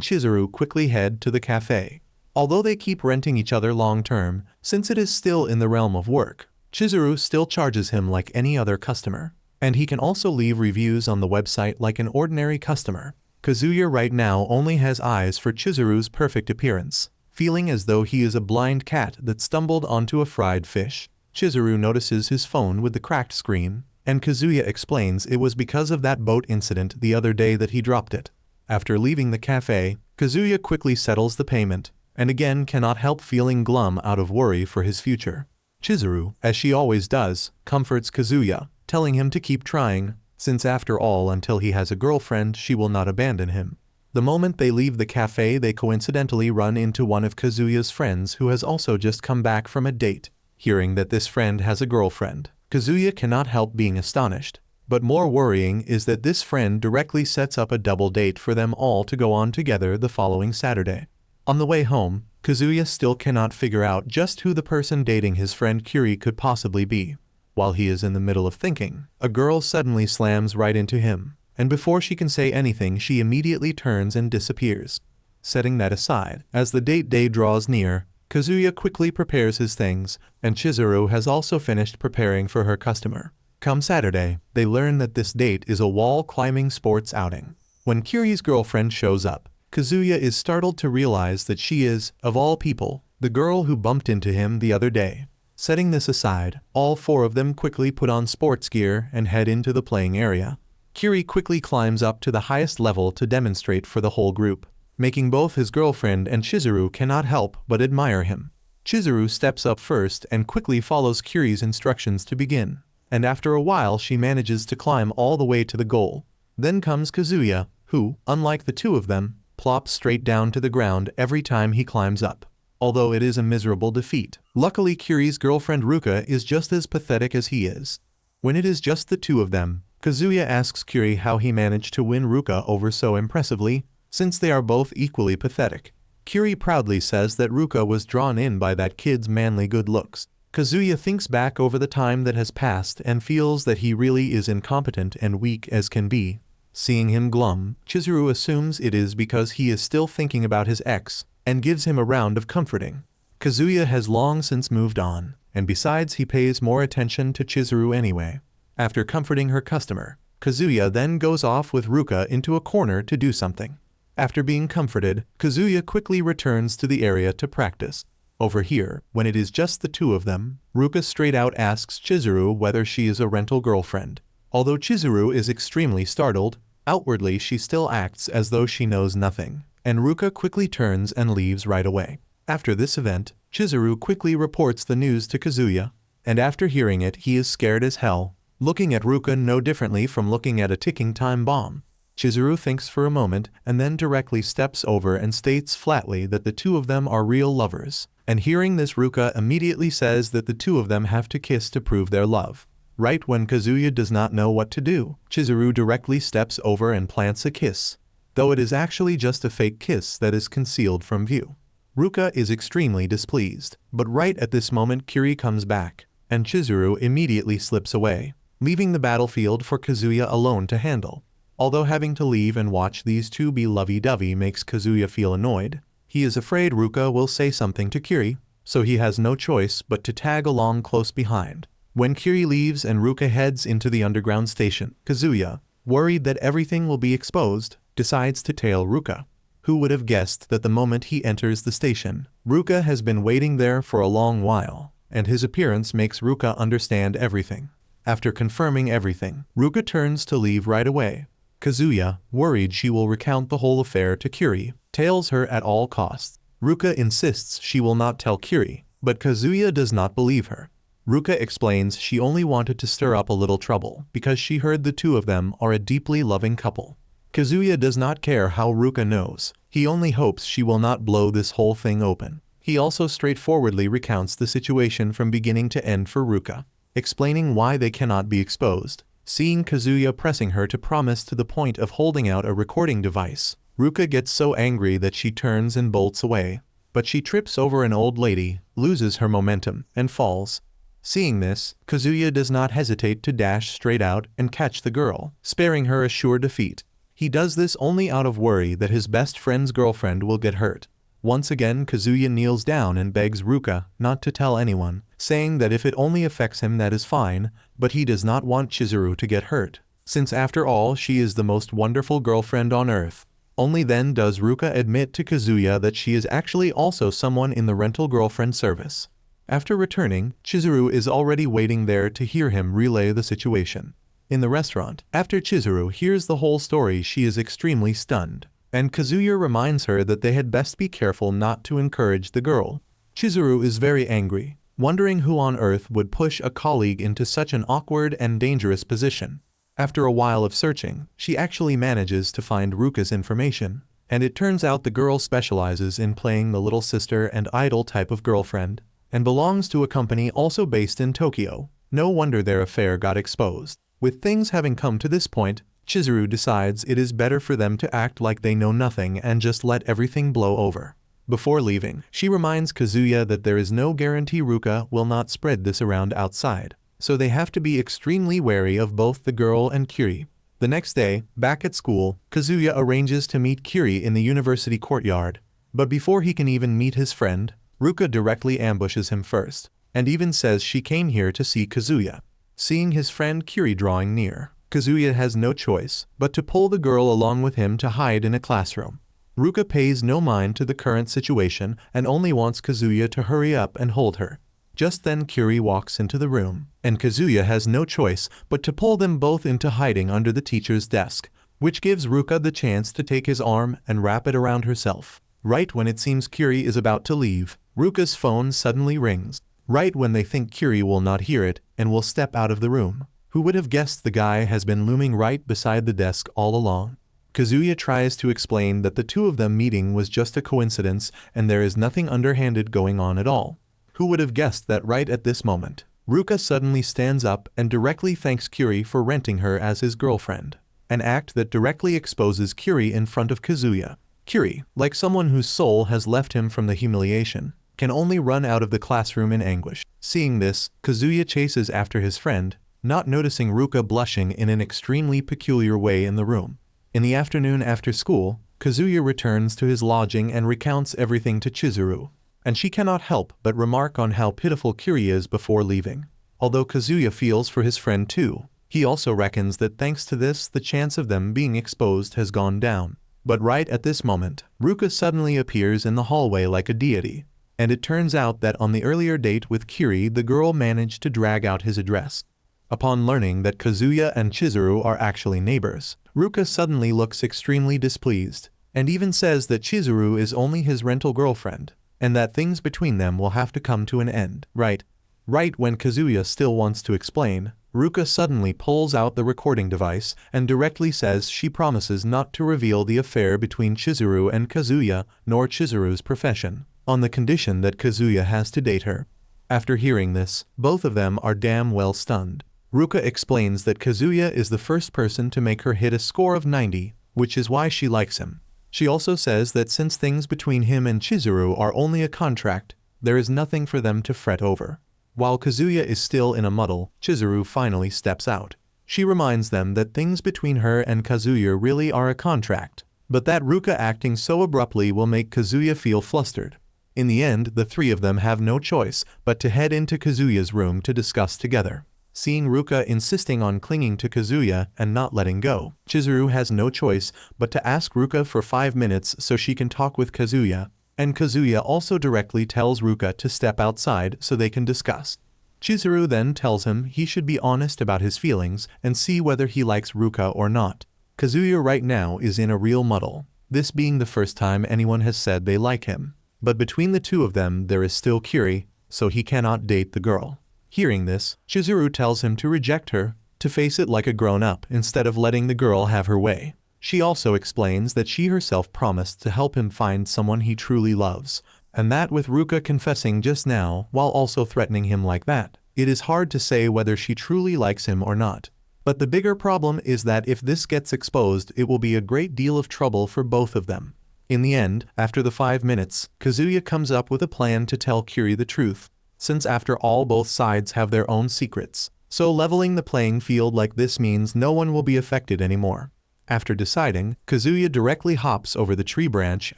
Chizuru quickly head to the cafe. Although they keep renting each other long-term, since it is still in the realm of work, Chizuru still charges him like any other customer. And he can also leave reviews on the website like an ordinary customer. Kazuya right now only has eyes for Chizuru's perfect appearance, feeling as though he is a blind cat that stumbled onto a fried fish. Chizuru notices his phone with the cracked screen, and Kazuya explains it was because of that boat incident the other day that he dropped it. After leaving the cafe, Kazuya quickly settles the payment, and again cannot help feeling glum out of worry for his future. Chizuru, as she always does, comforts Kazuya, telling him to keep trying, since after all until he has a girlfriend she will not abandon him. The moment they leave the cafe they coincidentally run into one of Kazuya's friends who has also just come back from a date. Hearing that this friend has a girlfriend, Kazuya cannot help being astonished. But more worrying is that this friend directly sets up a double date for them all to go on together the following Saturday. On the way home, Kazuya still cannot figure out just who the person dating his friend Kiri could possibly be. While he is in the middle of thinking, a girl suddenly slams right into him, and before she can say anything she immediately turns and disappears. Setting that aside, as the date day draws near, Kazuya quickly prepares his things, and Chizuru has also finished preparing for her customer. Come Saturday, they learn that this date is a wall-climbing sports outing. When Kiri's girlfriend shows up, Kazuya is startled to realize that she is, of all people, the girl who bumped into him the other day. Setting this aside, all four of them quickly put on sports gear and head into the playing area. Kiri quickly climbs up to the highest level to demonstrate for the whole group, making both his girlfriend and Chizuru cannot help but admire him. Chizuru steps up first and quickly follows Kiri's instructions to begin, and after a while she manages to climb all the way to the goal. Then comes Kazuya, who, unlike the two of them, plops straight down to the ground every time he climbs up. although it is a miserable defeat. Luckily, Kiri's girlfriend Ruka is just as pathetic as he is. When it is just the two of them, Kazuya asks Kiri how he managed to win Ruka over so impressively, since they are both equally pathetic. Kiri proudly says that Ruka was drawn in by that kid's manly good looks. Kazuya thinks back over the time that has passed and feels that he really is incompetent and weak as can be. Seeing him glum, Chizuru assumes it is because he is still thinking about his ex, and gives him a round of comforting. Kazuya has long since moved on, and besides he pays more attention to Chizuru anyway. After comforting her customer, Kazuya then goes off with Ruka into a corner to do something. After being comforted, Kazuya quickly returns to the area to practice. Over here, when it is just the two of them, Ruka straight out asks Chizuru whether she is a rental girlfriend. Although Chizuru is extremely startled, outwardly she still acts as though she knows nothing, and Ruka quickly turns and leaves right away. After this event, Chizuru quickly reports the news to Kazuya, and after hearing it he is scared as hell, looking at Ruka no differently from looking at a ticking time bomb. Chizuru thinks for a moment and then directly steps over and states flatly that the two of them are real lovers, and hearing this Ruka immediately says that the two of them have to kiss to prove their love. Right when Kazuya does not know what to do, Chizuru directly steps over and plants a kiss, though it is actually just a fake kiss that is concealed from view. Ruka is extremely displeased, but right at this moment Kiri comes back, and Chizuru immediately slips away, leaving the battlefield for Kazuya alone to handle. Although having to leave and watch these two be lovey-dovey makes Kazuya feel annoyed, he is afraid Ruka will say something to Kiri, so he has no choice but to tag along close behind. When Kiri leaves and Ruka heads into the underground station, Kazuya, worried that everything will be exposed, decides to tail Ruka. Who would have guessed that the moment he enters the station, Ruka has been waiting there for a long while, and his appearance makes Ruka understand everything. After confirming everything, Ruka turns to leave right away. Kazuya, worried she will recount the whole affair to Kiri, tails her at all costs. Ruka insists she will not tell Kiri, but Kazuya does not believe her. Ruka explains she only wanted to stir up a little trouble because she heard the two of them are a deeply loving couple. Kazuya does not care how Ruka knows, he only hopes she will not blow this whole thing open. He also straightforwardly recounts the situation from beginning to end for Ruka, explaining why they cannot be exposed. Seeing Kazuya pressing her to promise to the point of holding out a recording device, Ruka gets so angry that she turns and bolts away. But she trips over an old lady, loses her momentum, and falls. Seeing this, Kazuya does not hesitate to dash straight out and catch the girl, sparing her a sure defeat. He does this only out of worry that his best friend's girlfriend will get hurt. Once again Kazuya kneels down and begs Ruka not to tell anyone, saying that if it only affects him that is fine, but he does not want Chizuru to get hurt, since after all she is the most wonderful girlfriend on earth. Only then does Ruka admit to Kazuya that she is actually also someone in the rental girlfriend service. After returning, Chizuru is already waiting there to hear him relay the situation. In the restaurant, after Chizuru hears the whole story she is extremely stunned, and Kazuya reminds her that they had best be careful not to encourage the girl. Chizuru is very angry, wondering who on earth would push a colleague into such an awkward and dangerous position. After a while of searching, she actually manages to find Ruka's information, and it turns out the girl specializes in playing the little sister and idol type of girlfriend, and belongs to a company also based in Tokyo. No wonder their affair got exposed. With things having come to this point, Chizuru decides it is better for them to act like they know nothing and just let everything blow over. Before leaving, she reminds Kazuya that there is no guarantee Ruka will not spread this around outside, so they have to be extremely wary of both the girl and Kiri. The next day, back at school, Kazuya arranges to meet Kiri in the university courtyard, but before he can even meet his friend, Ruka directly ambushes him first, and even says she came here to see Kazuya. Seeing his friend Kiri drawing near, Kazuya has no choice but to pull the girl along with him to hide in a classroom. Ruka pays no mind to the current situation and only wants Kazuya to hurry up and hold her. Just then Kiri walks into the room, and Kazuya has no choice but to pull them both into hiding under the teacher's desk, which gives Ruka the chance to take his arm and wrap it around herself. Right when it seems Kiri is about to leave, Ruka's phone suddenly rings. Right when they think Kiri will not hear it and will step out of the room. Who would have guessed the guy has been looming right beside the desk all along? Kazuya tries to explain that the two of them meeting was just a coincidence and there is nothing underhanded going on at all. Who would have guessed that right at this moment? Ruka suddenly stands up and directly thanks Kiri for renting her as his girlfriend, an act that directly exposes Kiri in front of Kazuya. Kiri, like someone whose soul has left him from the humiliation, can only run out of the classroom in anguish. Seeing this, Kazuya chases after his friend, not noticing Ruka blushing in an extremely peculiar way in the room. In the afternoon after school, Kazuya returns to his lodging and recounts everything to Chizuru, and she cannot help but remark on how pitiful Kiri is before leaving. Although Kazuya feels for his friend too, he also reckons that thanks to this the chance of them being exposed has gone down. But right at this moment, Ruka suddenly appears in the hallway like a deity, and it turns out that on the earlier date with Kiri the girl managed to drag out his address. Upon learning that Kazuya and Chizuru are actually neighbors, Ruka suddenly looks extremely displeased, and even says that Chizuru is only his rental girlfriend, and that things between them will have to come to an end. Right when Kazuya still wants to explain, Ruka suddenly pulls out the recording device and directly says she promises not to reveal the affair between Chizuru and Kazuya, nor Chizuru's profession, on the condition that Kazuya has to date her. After hearing this, both of them are damn well stunned. Ruka explains that Kazuya is the first person to make her hit a score of 90, which is why she likes him. She also says that since things between him and Chizuru are only a contract, there is nothing for them to fret over. While Kazuya is still in a muddle, Chizuru finally steps out. She reminds them that things between her and Kazuya really are a contract, but that Ruka acting so abruptly will make Kazuya feel flustered. In the end, the three of them have no choice but to head into Kazuya's room to discuss together. Seeing Ruka insisting on clinging to Kazuya and not letting go, Chizuru has no choice but to ask Ruka for 5 minutes so she can talk with Kazuya, and Kazuya also directly tells Ruka to step outside so they can discuss. Chizuru then tells him he should be honest about his feelings and see whether he likes Ruka or not. Kazuya right now is in a real muddle, this being the first time anyone has said they like him. But between the two of them there is still Kiri, so he cannot date the girl. Hearing this, Chizuru tells him to reject her, to face it like a grown-up instead of letting the girl have her way. She also explains that she herself promised to help him find someone he truly loves, and that with Ruka confessing just now while also threatening him like that, it is hard to say whether she truly likes him or not. But the bigger problem is that if this gets exposed it will be a great deal of trouble for both of them. In the end, after the 5 minutes, Kazuya comes up with a plan to tell Kiri the truth, since after all both sides have their own secrets, so leveling the playing field like this means no one will be affected anymore. After deciding, Kazuya directly hops over the tree branch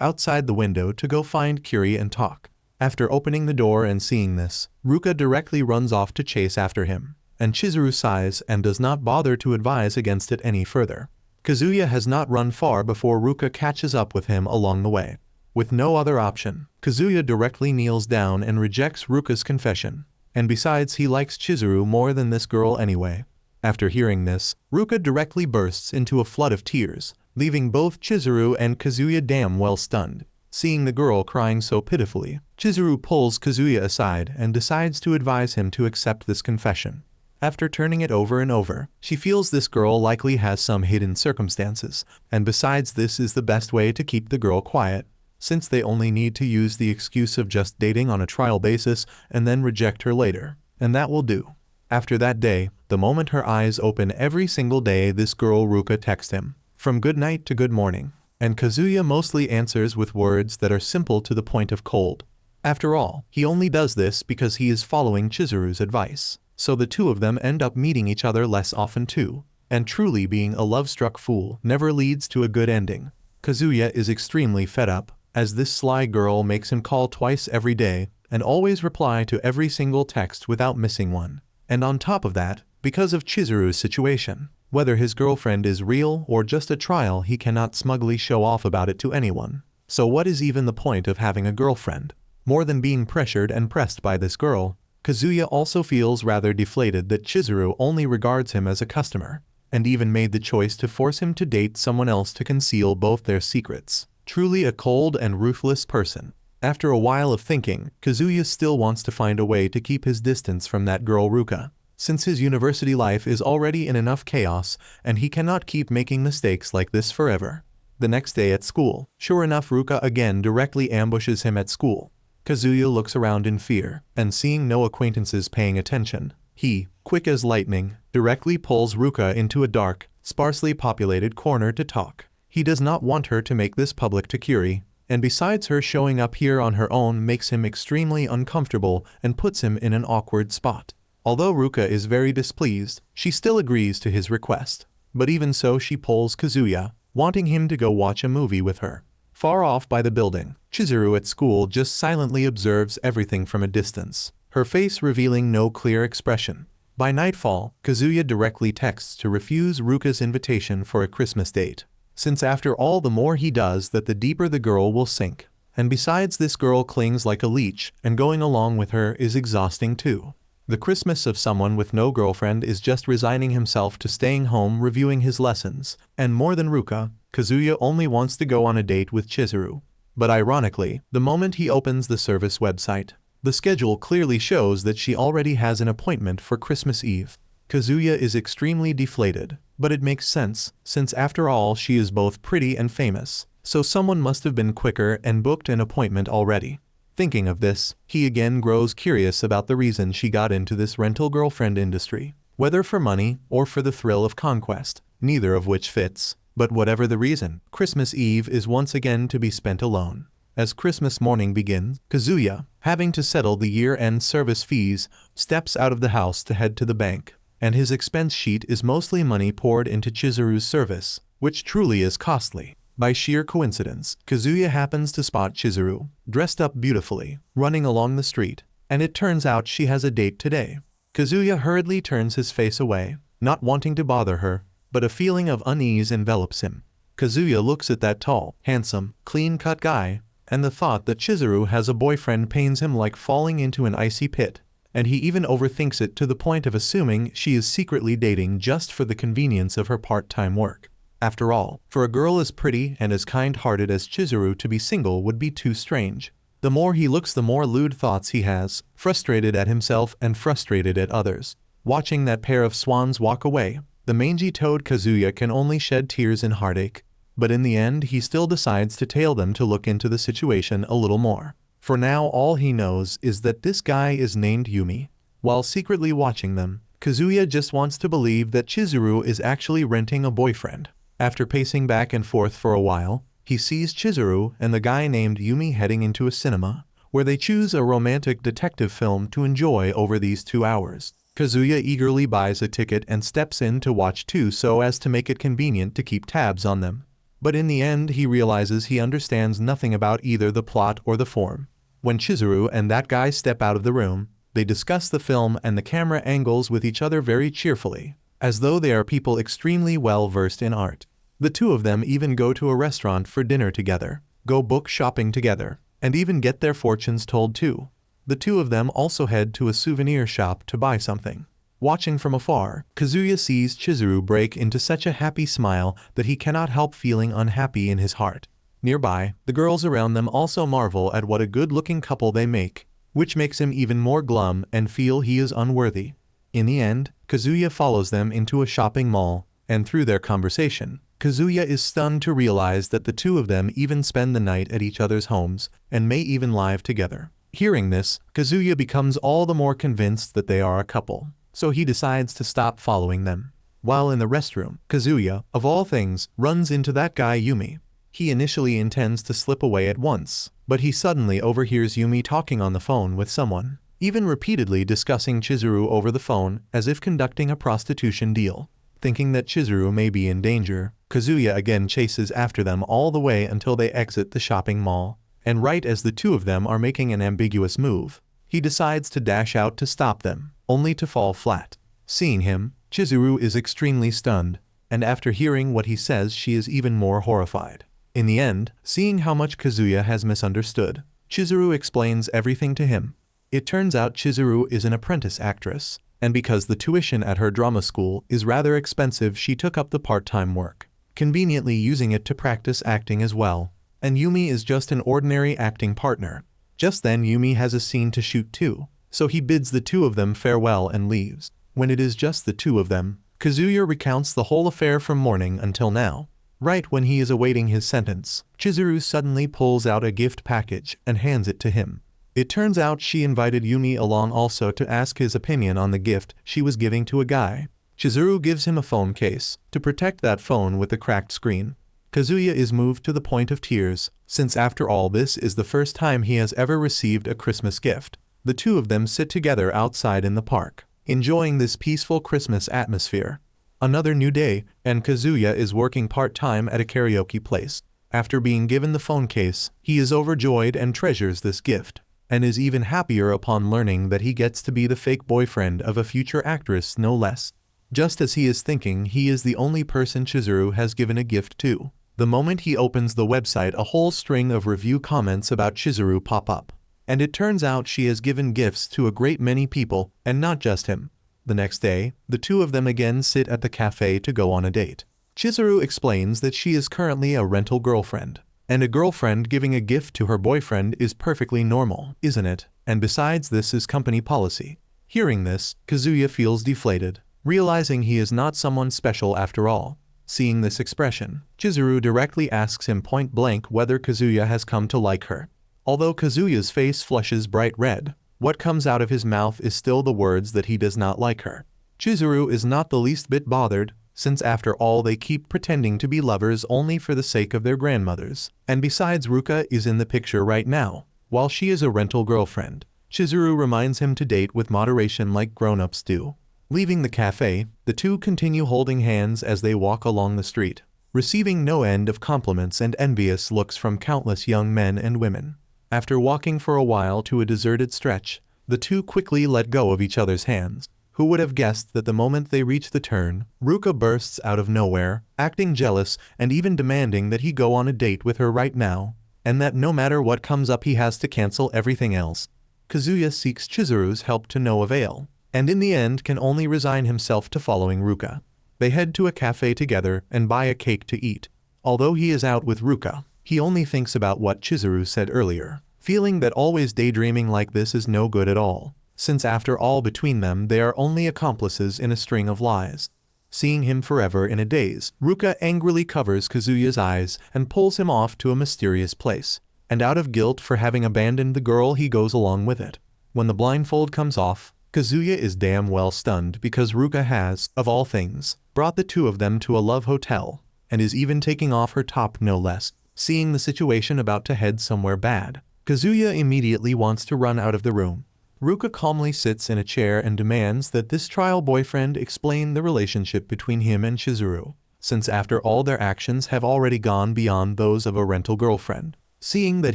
outside the window to go find Kiri and talk. After opening the door and seeing this, Ruka directly runs off to chase after him, and Chizuru sighs and does not bother to advise against it any further. Kazuya has not run far before Ruka catches up with him along the way. With no other option, Kazuya directly kneels down and rejects Ruka's confession, and besides he likes Chizuru more than this girl anyway. After hearing this, Ruka directly bursts into a flood of tears, leaving both Chizuru and Kazuya damn well stunned. Seeing the girl crying so pitifully, Chizuru pulls Kazuya aside and decides to advise him to accept this confession. After turning it over and over, she feels this girl likely has some hidden circumstances, and besides this is the best way to keep the girl quiet, since they only need to use the excuse of just dating on a trial basis and then reject her later, and that will do. After that day, the moment her eyes open every single day this girl Ruka texts him, from good night to good morning, and Kazuya mostly answers with words that are simple to the point of cold. After all, he only does this because he is following Chizuru's advice, so the two of them end up meeting each other less often too, and truly being a love-struck fool never leads to a good ending. Kazuya is extremely fed up, as this sly girl makes him call twice every day and always reply to every single text without missing one. And on top of that, because of Chizuru's situation, whether his girlfriend is real or just a trial he cannot smugly show off about it to anyone. So what is even the point of having a girlfriend? More than being pressured and pressed by this girl, Kazuya also feels rather deflated that Chizuru only regards him as a customer, and even made the choice to force him to date someone else to conceal both their secrets. Truly a cold and ruthless person. After a while of thinking, Kazuya still wants to find a way to keep his distance from that girl Ruka, since his university life is already in enough chaos and he cannot keep making mistakes like this forever. The next day at school, sure enough, Ruka again directly ambushes him at school. Kazuya looks around in fear, and seeing no acquaintances paying attention, he, quick as lightning, directly pulls Ruka into a dark, sparsely populated corner to talk. He does not want her to make this public to Kiri, and besides, her showing up here on her own makes him extremely uncomfortable and puts him in an awkward spot. Although Ruka is very displeased, she still agrees to his request. But even so, she pulls Kazuya, wanting him to go watch a movie with her. Far off by the building, Chizuru at school just silently observes everything from a distance, her face revealing no clear expression. By nightfall, Kazuya directly texts to refuse Ruka's invitation for a Christmas date, since after all, the more he does that, the deeper the girl will sink. And besides, this girl clings like a leech, and going along with her is exhausting too. The Christmas of someone with no girlfriend is just resigning himself to staying home reviewing his lessons, and more than Ruka, Kazuya only wants to go on a date with Chizuru. But ironically, the moment he opens the service website, the schedule clearly shows that she already has an appointment for Christmas Eve. Kazuya is extremely deflated, but it makes sense, since after all she is both pretty and famous, so someone must have been quicker and booked an appointment already. Thinking of this, he again grows curious about the reason she got into this rental girlfriend industry, whether for money or for the thrill of conquest, neither of which fits. But whatever the reason, Christmas Eve is once again to be spent alone. As Christmas morning begins, Kazuya, having to settle the year-end service fees, steps out of the house to head to the bank, and his expense sheet is mostly money poured into Chizuru's service, which truly is costly. By sheer coincidence, Kazuya happens to spot Chizuru, dressed up beautifully, running along the street, and it turns out she has a date today. Kazuya hurriedly turns his face away, not wanting to bother her, but a feeling of unease envelops him. Kazuya looks at that tall, handsome, clean-cut guy, and the thought that Chizuru has a boyfriend pains him like falling into an icy pit, and he even overthinks it to the point of assuming she is secretly dating just for the convenience of her part-time work. After all, for a girl as pretty and as kind-hearted as Chizuru to be single would be too strange. The more he looks, the more lewd thoughts he has, frustrated at himself and frustrated at others. Watching that pair of swans walk away, the mangy-toed Kazuya can only shed tears in heartache, but in the end he still decides to tail them to look into the situation a little more. For now, all he knows is that this guy is named Yumi. While secretly watching them, Kazuya just wants to believe that Chizuru is actually renting a boyfriend. After pacing back and forth for a while, he sees Chizuru and the guy named Yumi heading into a cinema, where they choose a romantic detective film to enjoy over these 2 hours. Kazuya eagerly buys a ticket and steps in to watch too, so as to make it convenient to keep tabs on them. But in the end he realizes he understands nothing about either the plot or the form. When Chizuru and that guy step out of the room, they discuss the film and the camera angles with each other very cheerfully, as though they are people extremely well versed in art. The two of them even go to a restaurant for dinner together, go book shopping together, and even get their fortunes told too. The two of them also head to a souvenir shop to buy something. Watching from afar, Kazuya sees Chizuru break into such a happy smile that he cannot help feeling unhappy in his heart. Nearby, the girls around them also marvel at what a good-looking couple they make, which makes him even more glum and feel he is unworthy. In the end, Kazuya follows them into a shopping mall, and through their conversation, Kazuya is stunned to realize that the two of them even spend the night at each other's homes, and may even live together. Hearing this, Kazuya becomes all the more convinced that they are a couple, so he decides to stop following them. While in the restroom, Kazuya, of all things, runs into that guy Yumi. He initially intends to slip away at once, but he suddenly overhears Yumi talking on the phone with someone, even repeatedly discussing Chizuru over the phone as if conducting a prostitution deal. Thinking that Chizuru may be in danger, Kazuya again chases after them all the way until they exit the shopping mall, and right as the two of them are making an ambiguous move, he decides to dash out to stop them, only to fall flat. Seeing him, Chizuru is extremely stunned, and after hearing what he says she is even more horrified. In the end, seeing how much Kazuya has misunderstood, Chizuru explains everything to him. It turns out Chizuru is an apprentice actress, and because the tuition at her drama school is rather expensive, she took up the part-time work, conveniently using it to practice acting as well. And Yumi is just an ordinary acting partner. Just then Yumi has a scene to shoot too, so he bids the two of them farewell and leaves. When it is just the two of them, Kazuya recounts the whole affair from morning until now. Right when he is awaiting his sentence, Chizuru suddenly pulls out a gift package and hands it to him. It turns out she invited Yumi along also to ask his opinion on the gift she was giving to a guy. Chizuru gives him a phone case to protect that phone with the cracked screen. Kazuya is moved to the point of tears, since after all this is the first time he has ever received a Christmas gift. The two of them sit together outside in the park, enjoying this peaceful Christmas atmosphere. Another new day, and Kazuya is working part-time at a karaoke place. After being given the phone case, he is overjoyed and treasures this gift, and is even happier upon learning that he gets to be the fake boyfriend of a future actress no less. Just as he is thinking he is the only person Chizuru has given a gift to, the moment he opens the website a whole string of review comments about Chizuru pop up. And it turns out she has given gifts to a great many people, and not just him. The next day, the two of them again sit at the cafe to go on a date. Chizuru explains that she is currently a rental girlfriend, and a girlfriend giving a gift to her boyfriend is perfectly normal, isn't it? And besides, this is company policy. Hearing this, Kazuya feels deflated, realizing he is not someone special after all. Seeing this expression, Chizuru directly asks him point blank whether Kazuya has come to like her. Although Kazuya's face flushes bright red, what comes out of his mouth is still the words that he does not like her. Chizuru is not the least bit bothered, since after all they keep pretending to be lovers only for the sake of their grandmothers. And besides, Ruka is in the picture right now, while she is a rental girlfriend. Chizuru reminds him to date with moderation like grown-ups do. Leaving the cafe, the two continue holding hands as they walk along the street, receiving no end of compliments and envious looks from countless young men and women. After walking for a while to a deserted stretch, the two quickly let go of each other's hands. Who would have guessed that the moment they reach the turn, Ruka bursts out of nowhere, acting jealous and even demanding that he go on a date with her right now, and that no matter what comes up he has to cancel everything else. Kazuya seeks Chizuru's help to no avail, and in the end can only resign himself to following Ruka. They head to a cafe together and buy a cake to eat. Although he is out with Ruka, he only thinks about what Chizuru said earlier, feeling that always daydreaming like this is no good at all, since after all between them they are only accomplices in a string of lies. Seeing him forever in a daze, Ruka angrily covers Kazuya's eyes and pulls him off to a mysterious place, and out of guilt for having abandoned the girl he goes along with it. When the blindfold comes off, Kazuya is damn well stunned because Ruka has, of all things, brought the two of them to a love hotel, and is even taking off her top no less. Seeing the situation about to head somewhere bad, Kazuya immediately wants to run out of the room. Ruka calmly sits in a chair and demands that this trial boyfriend explain the relationship between him and Chizuru, since after all their actions have already gone beyond those of a rental girlfriend. Seeing that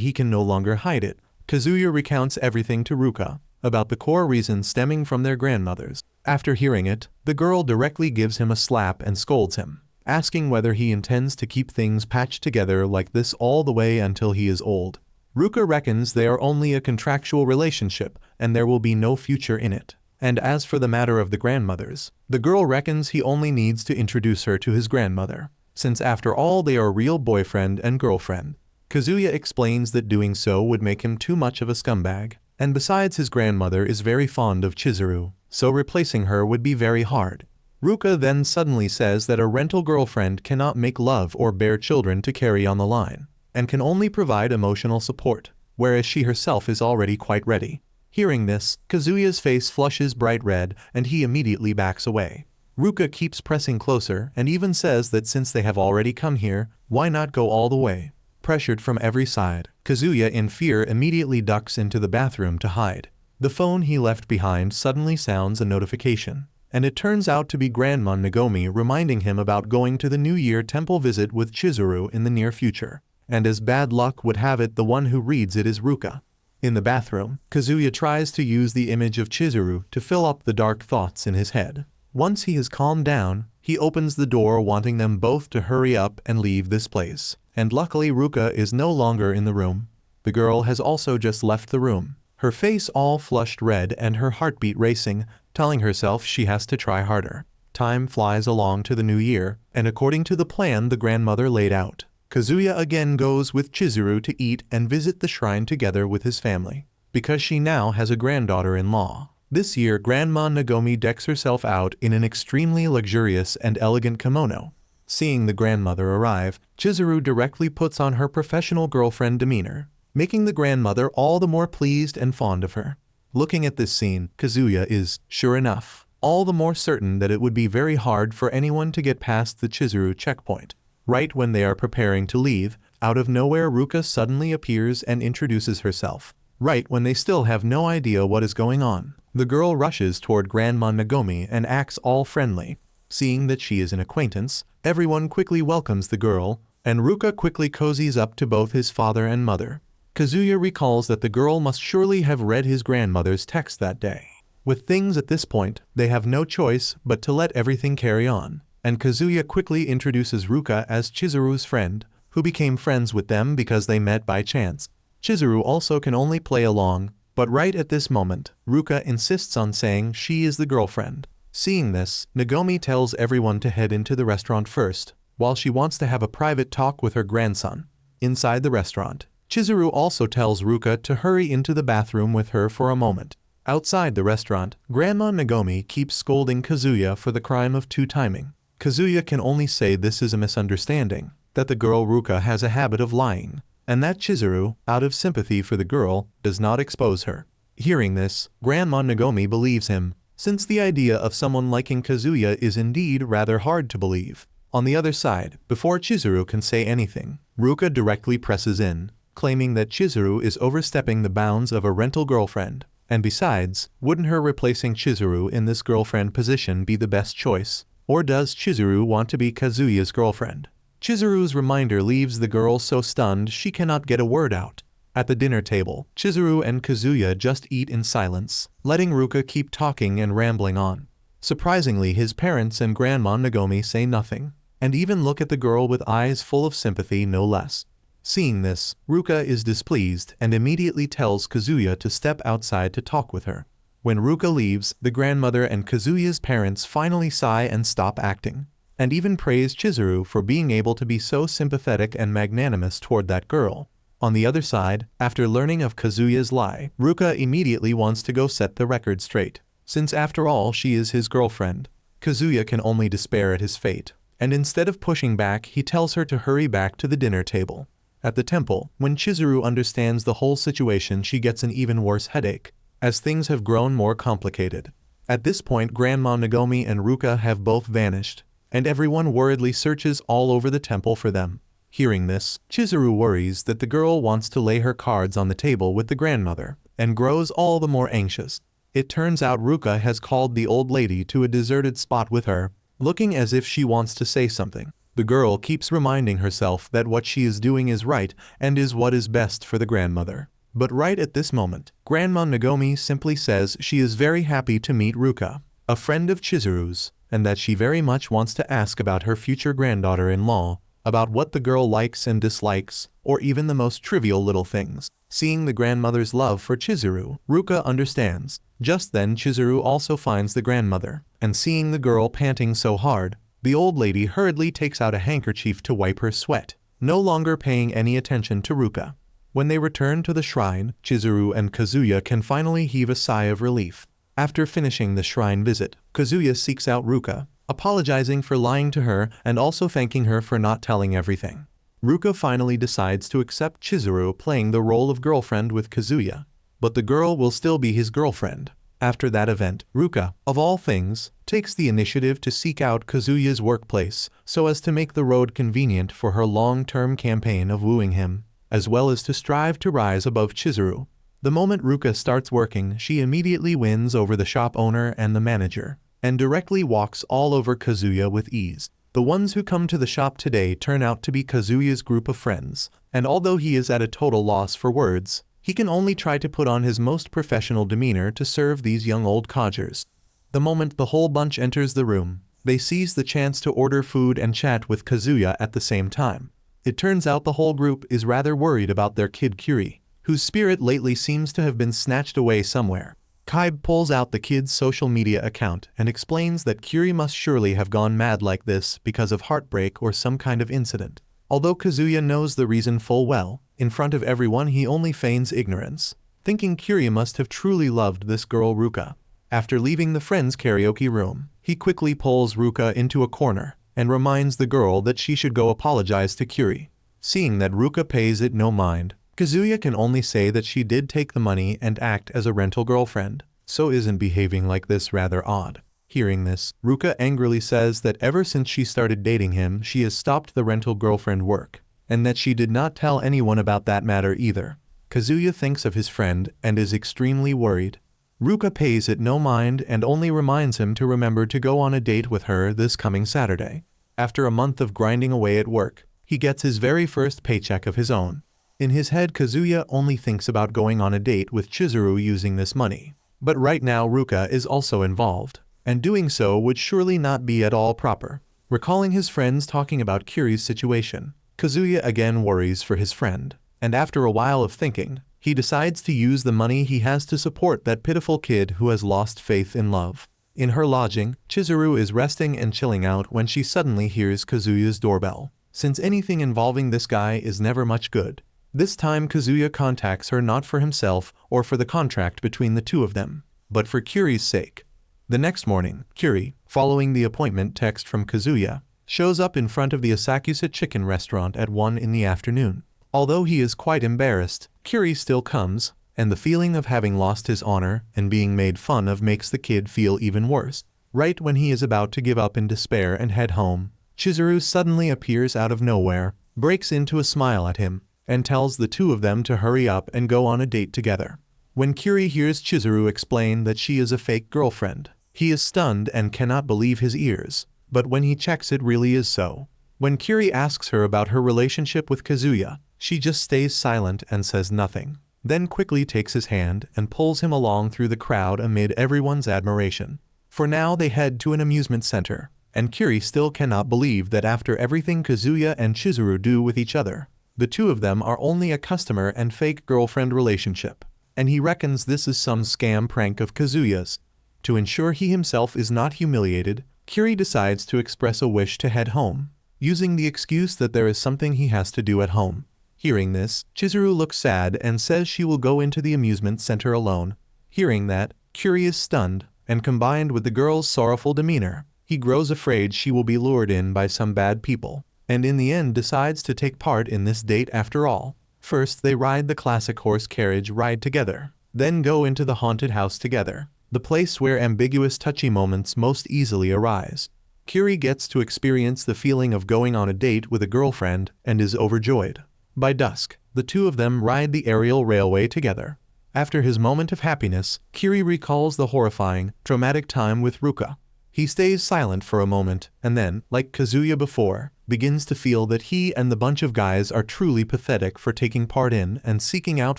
he can no longer hide it, Kazuya recounts everything to Ruka, about the core reasons stemming from their grandmothers. After hearing it, the girl directly gives him a slap and scolds him, asking whether he intends to keep things patched together like this all the way until he is old. Ruka reckons they are only a contractual relationship and there will be no future in it. And as for the matter of the grandmothers, the girl reckons he only needs to introduce her to his grandmother, since after all they are real boyfriend and girlfriend. Kazuya explains that doing so would make him too much of a scumbag, and besides his grandmother is very fond of Chizuru, so replacing her would be very hard. Ruka then suddenly says that a rental girlfriend cannot make love or bear children to carry on the line, and can only provide emotional support, whereas she herself is already quite ready. Hearing this, Kazuya's face flushes bright red and he immediately backs away. Ruka keeps pressing closer and even says that since they have already come here, why not go all the way? Pressured from every side, Kazuya in fear immediately ducks into the bathroom to hide. The phone he left behind suddenly sounds a notification, and it turns out to be Grandma Nagomi reminding him about going to the New Year temple visit with Chizuru in the near future. And as bad luck would have it, the one who reads it is Ruka. In the bathroom, Kazuya tries to use the image of Chizuru to fill up the dark thoughts in his head. Once he has calmed down, he opens the door wanting them both to hurry up and leave this place. And luckily Ruka is no longer in the room. The girl has also just left the room, her face all flushed red and her heartbeat racing, telling herself she has to try harder. Time flies along to the new year, and according to the plan the grandmother laid out, Kazuya again goes with Chizuru to eat and visit the shrine together with his family, because she now has a granddaughter-in-law. This year Grandma Nagomi decks herself out in an extremely luxurious and elegant kimono. Seeing the grandmother arrive, Chizuru directly puts on her professional girlfriend demeanor, making the grandmother all the more pleased and fond of her. Looking at this scene, Kazuya is, sure enough, all the more certain that it would be very hard for anyone to get past the Chizuru checkpoint. Right when they are preparing to leave, out of nowhere Ruka suddenly appears and introduces herself. Right when they still have no idea what is going on, the girl rushes toward Grandma Nagomi and acts all friendly. Seeing that she is an acquaintance, everyone quickly welcomes the girl, and Ruka quickly cozies up to both his father and mother. Kazuya recalls that the girl must surely have read his grandmother's text that day. With things at this point, they have no choice but to let everything carry on, and Kazuya quickly introduces Ruka as Chizuru's friend, who became friends with them because they met by chance. Chizuru also can only play along, but right at this moment, Ruka insists on saying she is the girlfriend. Seeing this, Nagomi tells everyone to head into the restaurant first, while she wants to have a private talk with her grandson. Inside the restaurant, Chizuru also tells Ruka to hurry into the bathroom with her for a moment. Outside the restaurant, Grandma Nagomi keeps scolding Kazuya for the crime of two-timing. Kazuya can only say this is a misunderstanding, that the girl Ruka has a habit of lying, and that Chizuru, out of sympathy for the girl, does not expose her. Hearing this, Grandma Nagomi believes him, since the idea of someone liking Kazuya is indeed rather hard to believe. On the other side, before Chizuru can say anything, Ruka directly presses in, claiming that Chizuru is overstepping the bounds of a rental girlfriend, and besides, wouldn't her replacing Chizuru in this girlfriend position be the best choice? Or does Chizuru want to be Kazuya's girlfriend? Chizuru's reminder leaves the girl so stunned she cannot get a word out. At the dinner table, Chizuru and Kazuya just eat in silence, letting Ruka keep talking and rambling on. Surprisingly, his parents and Grandma Nagomi say nothing, and even look at the girl with eyes full of sympathy no less. Seeing this, Ruka is displeased and immediately tells Kazuya to step outside to talk with her. When Ruka leaves, the grandmother and Kazuya's parents finally sigh and stop acting, and even praise Chizuru for being able to be so sympathetic and magnanimous toward that girl. On the other side, after learning of Kazuya's lie, Ruka immediately wants to go set the record straight. Since after all she is his girlfriend, Kazuya can only despair at his fate, and instead of pushing back he tells her to hurry back to the dinner table. At the temple, when Chizuru understands the whole situation she gets an even worse headache, as things have grown more complicated. At this point Grandma Nagomi and Ruka have both vanished, and everyone worriedly searches all over the temple for them. Hearing this, Chizuru worries that the girl wants to lay her cards on the table with the grandmother, and grows all the more anxious. It turns out Ruka has called the old lady to a deserted spot with her, looking as if she wants to say something. The girl keeps reminding herself that what she is doing is right and is what is best for the grandmother. But right at this moment, Grandma Nagomi simply says she is very happy to meet Ruka, a friend of Chizuru's, and that she very much wants to ask about her future granddaughter-in-law, about what the girl likes and dislikes, or even the most trivial little things. Seeing the grandmother's love for Chizuru, Ruka understands. Just then Chizuru also finds the grandmother, and seeing the girl panting so hard, the old lady hurriedly takes out a handkerchief to wipe her sweat, no longer paying any attention to Ruka. When they return to the shrine, Chizuru and Kazuya can finally heave a sigh of relief. After finishing the shrine visit, Kazuya seeks out Ruka, apologizing for lying to her and also thanking her for not telling everything. Ruka finally decides to accept Chizuru playing the role of girlfriend with Kazuya, but the girl will still be his girlfriend. After that event, Ruka, of all things, takes the initiative to seek out Kazuya's workplace so as to make the road convenient for her long-term campaign of wooing him, as well as to strive to rise above Chizuru. The moment Ruka starts working, she immediately wins over the shop owner and the manager, and directly walks all over Kazuya with ease. The ones who come to the shop today turn out to be Kazuya's group of friends, and although he is at a total loss for words, he can only try to put on his most professional demeanor to serve these young old codgers. The moment the whole bunch enters the room, they seize the chance to order food and chat with Kazuya at the same time. It turns out the whole group is rather worried about their kid Kiri, whose spirit lately seems to have been snatched away somewhere. Kaib pulls out the kid's social media account and explains that Kiri must surely have gone mad like this because of heartbreak or some kind of incident. Although Kazuya knows the reason full well, in front of everyone he only feigns ignorance, thinking Kiri must have truly loved this girl Ruka. After leaving the friends' karaoke room, he quickly pulls Ruka into a corner, and reminds the girl that she should go apologize to Kiri. Seeing that Ruka pays it no mind, Kazuya can only say that she did take the money and act as a rental girlfriend, so isn't behaving like this rather odd. Hearing this, Ruka angrily says that ever since she started dating him she has stopped the rental girlfriend work, and that she did not tell anyone about that matter either. Kazuya thinks of his friend and is extremely worried. Ruka pays it no mind and only reminds him to remember to go on a date with her this coming Saturday. After a month of grinding away at work, he gets his very first paycheck of his own. In his head, Kazuya only thinks about going on a date with Chizuru using this money. But right now Ruka is also involved, and doing so would surely not be at all proper. Recalling his friends talking about Kiri's situation, Kazuya again worries for his friend, and after a while of thinking, he decides to use the money he has to support that pitiful kid who has lost faith in love. In her lodging, Chizuru is resting and chilling out when she suddenly hears Kazuya's doorbell. Since anything involving this guy is never much good, this time Kazuya contacts her not for himself or for the contract between the two of them, but for Kiri's sake. The next morning, Kiri, following the appointment text from Kazuya, shows up in front of the Asakusa chicken restaurant at 1 in the afternoon. Although he is quite embarrassed, Kiri still comes, and the feeling of having lost his honor and being made fun of makes the kid feel even worse. Right when he is about to give up in despair and head home, Chizuru suddenly appears out of nowhere, breaks into a smile at him, and tells the two of them to hurry up and go on a date together. When Kiri hears Chizuru explain that she is a fake girlfriend, he is stunned and cannot believe his ears, but when he checks it really is so. When Kiri asks her about her relationship with Kazuya, she just stays silent and says nothing, then quickly takes his hand and pulls him along through the crowd amid everyone's admiration. For now they head to an amusement center, and Kiri still cannot believe that after everything Kazuya and Chizuru do with each other, the two of them are only a customer and fake girlfriend relationship, and he reckons this is some scam prank of Kazuya's. To ensure he himself is not humiliated, Kiri decides to express a wish to head home, using the excuse that there is something he has to do at home. Hearing this, Chizuru looks sad and says she will go into the amusement center alone. Hearing that, Kiri is stunned, and combined with the girl's sorrowful demeanor, he grows afraid she will be lured in by some bad people, and in the end decides to take part in this date after all. First they ride the classic horse carriage ride together, then go into the haunted house together, the place where ambiguous touchy moments most easily arise. Kiri gets to experience the feeling of going on a date with a girlfriend and is overjoyed. By dusk, the two of them ride the aerial railway together. After his moment of happiness, Kiri recalls the horrifying, traumatic time with Ruka. He stays silent for a moment and then, like Kazuya before, begins to feel that he and the bunch of guys are truly pathetic for taking part in and seeking out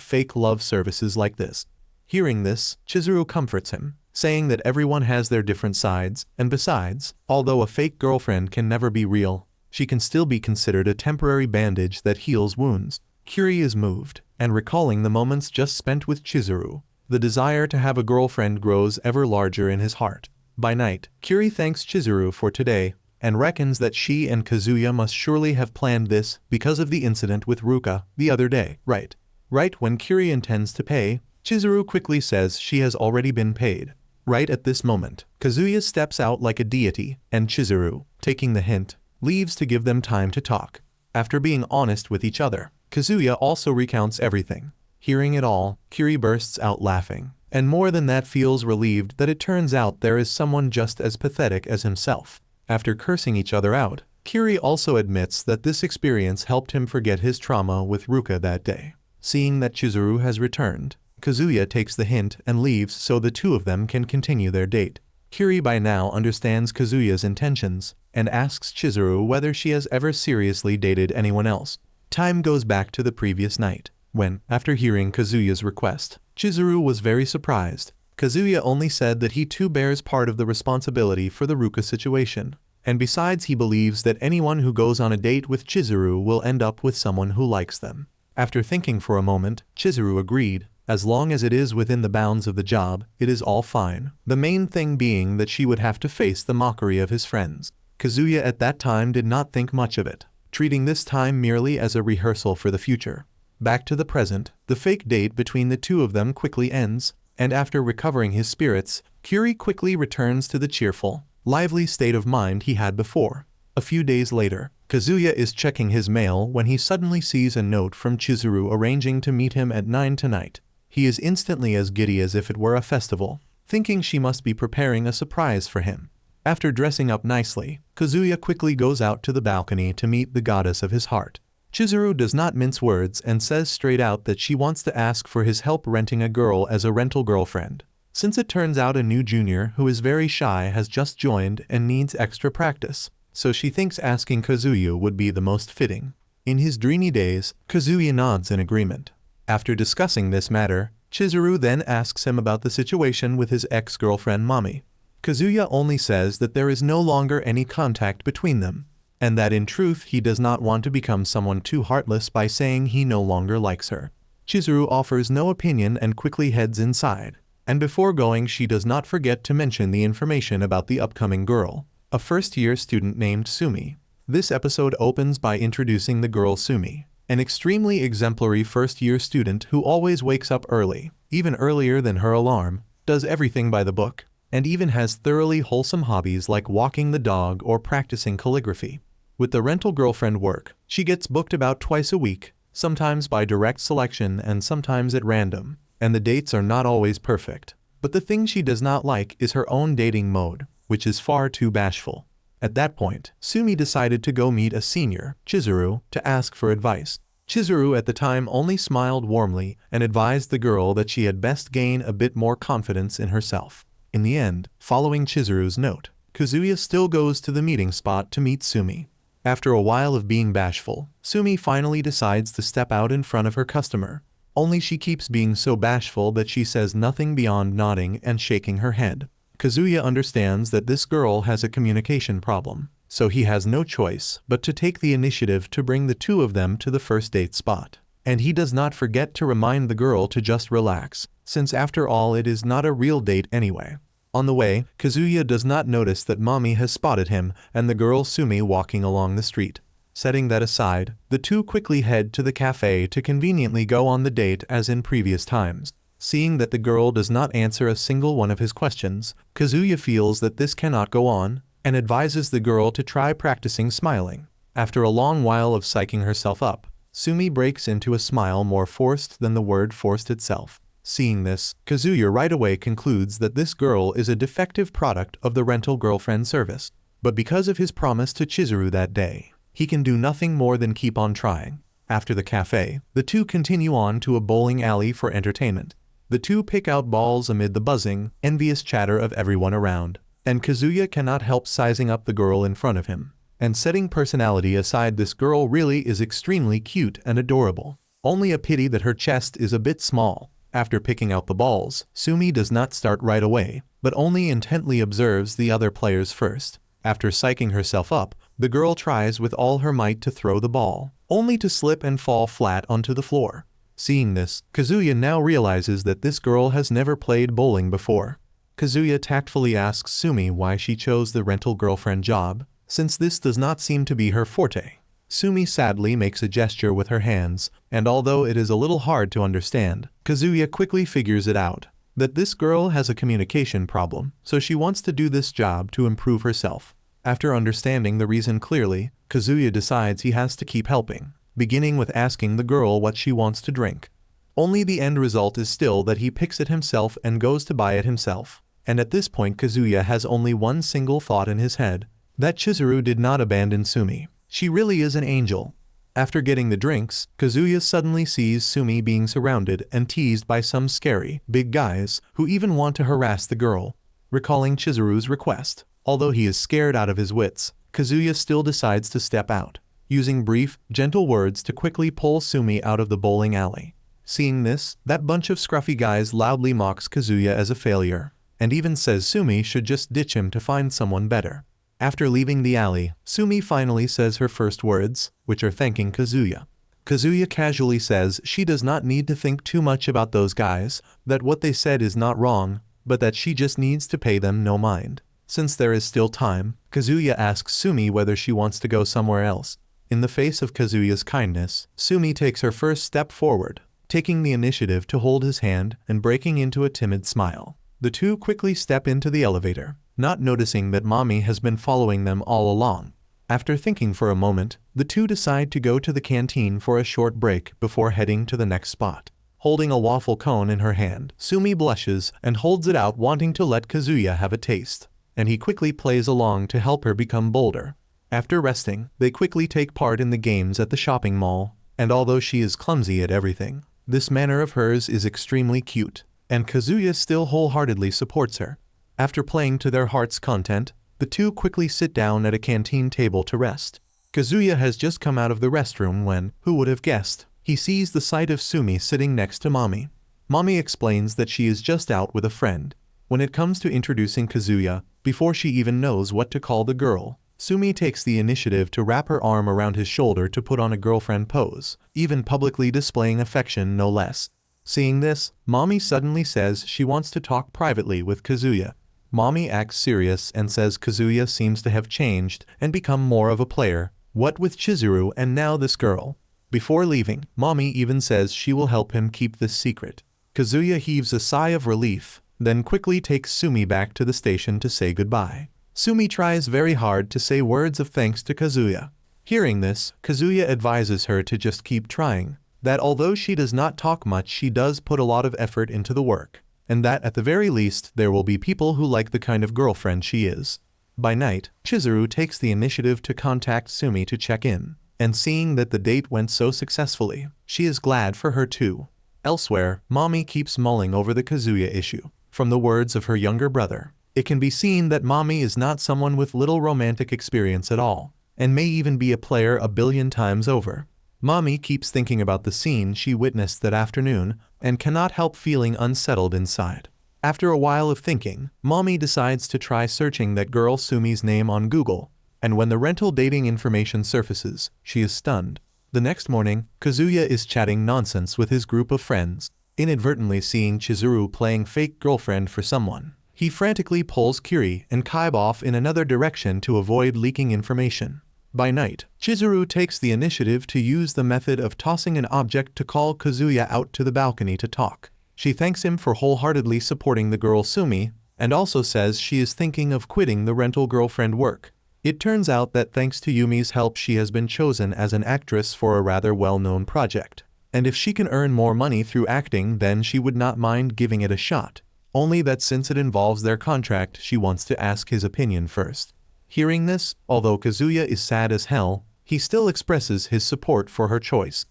fake love services like this. Hearing this, Chizuru comforts him, saying that everyone has their different sides, and besides, although a fake girlfriend can never be real, she can still be considered a temporary bandage that heals wounds. Kiri is moved, and recalling the moments just spent with Chizuru, the desire to have a girlfriend grows ever larger in his heart. By night, Kiri thanks Chizuru for today, and reckons that she and Kazuya must surely have planned this because of the incident with Ruka the other day. Right when Kiri intends to pay, Chizuru quickly says she has already been paid. Right at this moment, Kazuya steps out like a deity, and Chizuru, taking the hint, leaves to give them time to talk. After being honest with each other, Kazuya also recounts everything. Hearing it all, Kiri bursts out laughing, and more than that feels relieved that it turns out there is someone just as pathetic as himself. After cursing each other out, Kiri also admits that this experience helped him forget his trauma with Ruka that day. Seeing that Chizuru has returned, Kazuya takes the hint and leaves so the two of them can continue their date. Kiri by now understands Kazuya's intentions, and asks Chizuru whether she has ever seriously dated anyone else. Time goes back to the previous night, when, after hearing Kazuya's request, Chizuru was very surprised. Kazuya only said that he too bears part of the responsibility for the Ruka situation, and besides he believes that anyone who goes on a date with Chizuru will end up with someone who likes them. After thinking for a moment, Chizuru agreed. As long as it is within the bounds of the job, it is all fine. The main thing being that she would have to face the mockery of his friends. Kazuya at that time did not think much of it, treating this time merely as a rehearsal for the future. Back to the present, the fake date between the two of them quickly ends, and after recovering his spirits, Kiri quickly returns to the cheerful, lively state of mind he had before. A few days later, Kazuya is checking his mail when he suddenly sees a note from Chizuru arranging to meet him at 9 tonight. He is instantly as giddy as if it were a festival, thinking she must be preparing a surprise for him. After dressing up nicely, Kazuya quickly goes out to the balcony to meet the goddess of his heart. Chizuru does not mince words and says straight out that she wants to ask for his help renting a girl as a rental girlfriend, since it turns out a new junior who is very shy has just joined and needs extra practice, so she thinks asking Kazuya would be the most fitting. In his dreamy days, Kazuya nods in agreement. After discussing this matter, Chizuru then asks him about the situation with his ex-girlfriend Mami. Kazuya only says that there is no longer any contact between them, and that in truth he does not want to become someone too heartless by saying he no longer likes her. Chizuru offers no opinion and quickly heads inside, and before going she does not forget to mention the information about the upcoming girl, a first-year student named Sumi. This episode opens by introducing the girl Sumi, an extremely exemplary first-year student who always wakes up early, even earlier than her alarm, does everything by the book, and even has thoroughly wholesome hobbies like walking the dog or practicing calligraphy. With the rental girlfriend work, she gets booked about twice a week, sometimes by direct selection and sometimes at random, and the dates are not always perfect. But the thing she does not like is her own dating mode, which is far too bashful. At that point, Sumi decided to go meet a senior, Chizuru, to ask for advice. Chizuru at the time only smiled warmly and advised the girl that she had best gain a bit more confidence in herself. In the end, following Chizuru's note, Kazuya still goes to the meeting spot to meet Sumi. After a while of being bashful, Sumi finally decides to step out in front of her customer. Only she keeps being so bashful that she says nothing beyond nodding and shaking her head. Kazuya understands that this girl has a communication problem, so he has no choice but to take the initiative to bring the two of them to the first date spot. And he does not forget to remind the girl to just relax, since after all it is not a real date anyway. On the way, Kazuya does not notice that Mami has spotted him and the girl Sumi walking along the street. Setting that aside, the two quickly head to the cafe to conveniently go on the date as in previous times. Seeing that the girl does not answer a single one of his questions, Kazuya feels that this cannot go on, and advises the girl to try practicing smiling. After a long while of psyching herself up, Sumi breaks into a smile more forced than the word forced itself. Seeing this, Kazuya right away concludes that this girl is a defective product of the rental girlfriend service. But because of his promise to Chizuru that day, he can do nothing more than keep on trying. After the cafe, the two continue on to a bowling alley for entertainment. The two pick out balls amid the buzzing, envious chatter of everyone around, and Kazuya cannot help sizing up the girl in front of him. And setting personality aside, this girl really is extremely cute and adorable. Only a pity that her chest is a bit small. After picking out the balls, Sumi does not start right away, but only intently observes the other players first. After psyching herself up, the girl tries with all her might to throw the ball, only to slip and fall flat onto the floor. Seeing this, Kazuya now realizes that this girl has never played bowling before. Kazuya tactfully asks Sumi why she chose the rental girlfriend job, since this does not seem to be her forte. Sumi sadly makes a gesture with her hands, and although it is a little hard to understand, Kazuya quickly figures it out, that this girl has a communication problem, so she wants to do this job to improve herself. After understanding the reason clearly, Kazuya decides he has to keep helping, beginning with asking the girl what she wants to drink. Only the end result is still that he picks it himself and goes to buy it himself. And at this point Kazuya has only one single thought in his head, that Chizuru did not abandon Sumi. She really is an angel. After getting the drinks, Kazuya suddenly sees Sumi being surrounded and teased by some scary, big guys who even want to harass the girl. Recalling Chizuru's request, although he is scared out of his wits, Kazuya still decides to step out, using brief, gentle words to quickly pull Sumi out of the bowling alley. Seeing this, that bunch of scruffy guys loudly mocks Kazuya as a failure, and even says Sumi should just ditch him to find someone better. After leaving the alley, Sumi finally says her first words, which are thanking Kazuya. Kazuya casually says she does not need to think too much about those guys, that what they said is not wrong, but that she just needs to pay them no mind. Since there is still time, Kazuya asks Sumi whether she wants to go somewhere else. In the face of Kazuya's kindness, Sumi takes her first step forward, taking the initiative to hold his hand and breaking into a timid smile. The two quickly step into the elevator, not noticing that Mami has been following them all along. After thinking for a moment, the two decide to go to the canteen for a short break before heading to the next spot. Holding a waffle cone in her hand, Sumi blushes and holds it out, wanting to let Kazuya have a taste, and he quickly plays along to help her become bolder. After resting, they quickly take part in the games at the shopping mall, and although she is clumsy at everything, this manner of hers is extremely cute, and Kazuya still wholeheartedly supports her. After playing to their heart's content, the two quickly sit down at a canteen table to rest. Kazuya has just come out of the restroom when, who would have guessed, he sees the sight of Sumi sitting next to Mami. Mami explains that she is just out with a friend. When it comes to introducing Kazuya, before she even knows what to call the girl, Sumi takes the initiative to wrap her arm around his shoulder to put on a girlfriend pose, even publicly displaying affection no less. Seeing this, Mami suddenly says she wants to talk privately with Kazuya. Mami acts serious and says Kazuya seems to have changed and become more of a player, what with Chizuru and now this girl. Before leaving, Mami even says she will help him keep this secret. Kazuya heaves a sigh of relief, then quickly takes Sumi back to the station to say goodbye. Sumi tries very hard to say words of thanks to Kazuya. Hearing this, Kazuya advises her to just keep trying, that although she does not talk much, she does put a lot of effort into the work, and that at the very least there will be people who like the kind of girlfriend she is. By night, Chizuru takes the initiative to contact Sumi to check in, and seeing that the date went so successfully, she is glad for her too. Elsewhere, Mami keeps mulling over the Kazuya issue. From the words of her younger brother, it can be seen that Mami is not someone with little romantic experience at all, and may even be a player a billion times over. Mami keeps thinking about the scene she witnessed that afternoon, and cannot help feeling unsettled inside. After a while of thinking, Mami decides to try searching that girl Sumi's name on Google, and when the rental dating information surfaces, she is stunned. The next morning, Kazuya is chatting nonsense with his group of friends, inadvertently seeing Chizuru playing fake girlfriend for someone. He frantically pulls Kiri and Kaiba off in another direction to avoid leaking information. By night, Chizuru takes the initiative to use the method of tossing an object to call Kazuya out to the balcony to talk. She thanks him for wholeheartedly supporting the girl Sumi, and also says she is thinking of quitting the rental girlfriend work. It turns out that thanks to Yumi's help she has been chosen as an actress for a rather well-known project, and if she can earn more money through acting then she would not mind giving it a shot, only that since it involves their contract she wants to ask his opinion first. Hearing this, although Kazuya is sad as hell, he still expresses his support for her choice.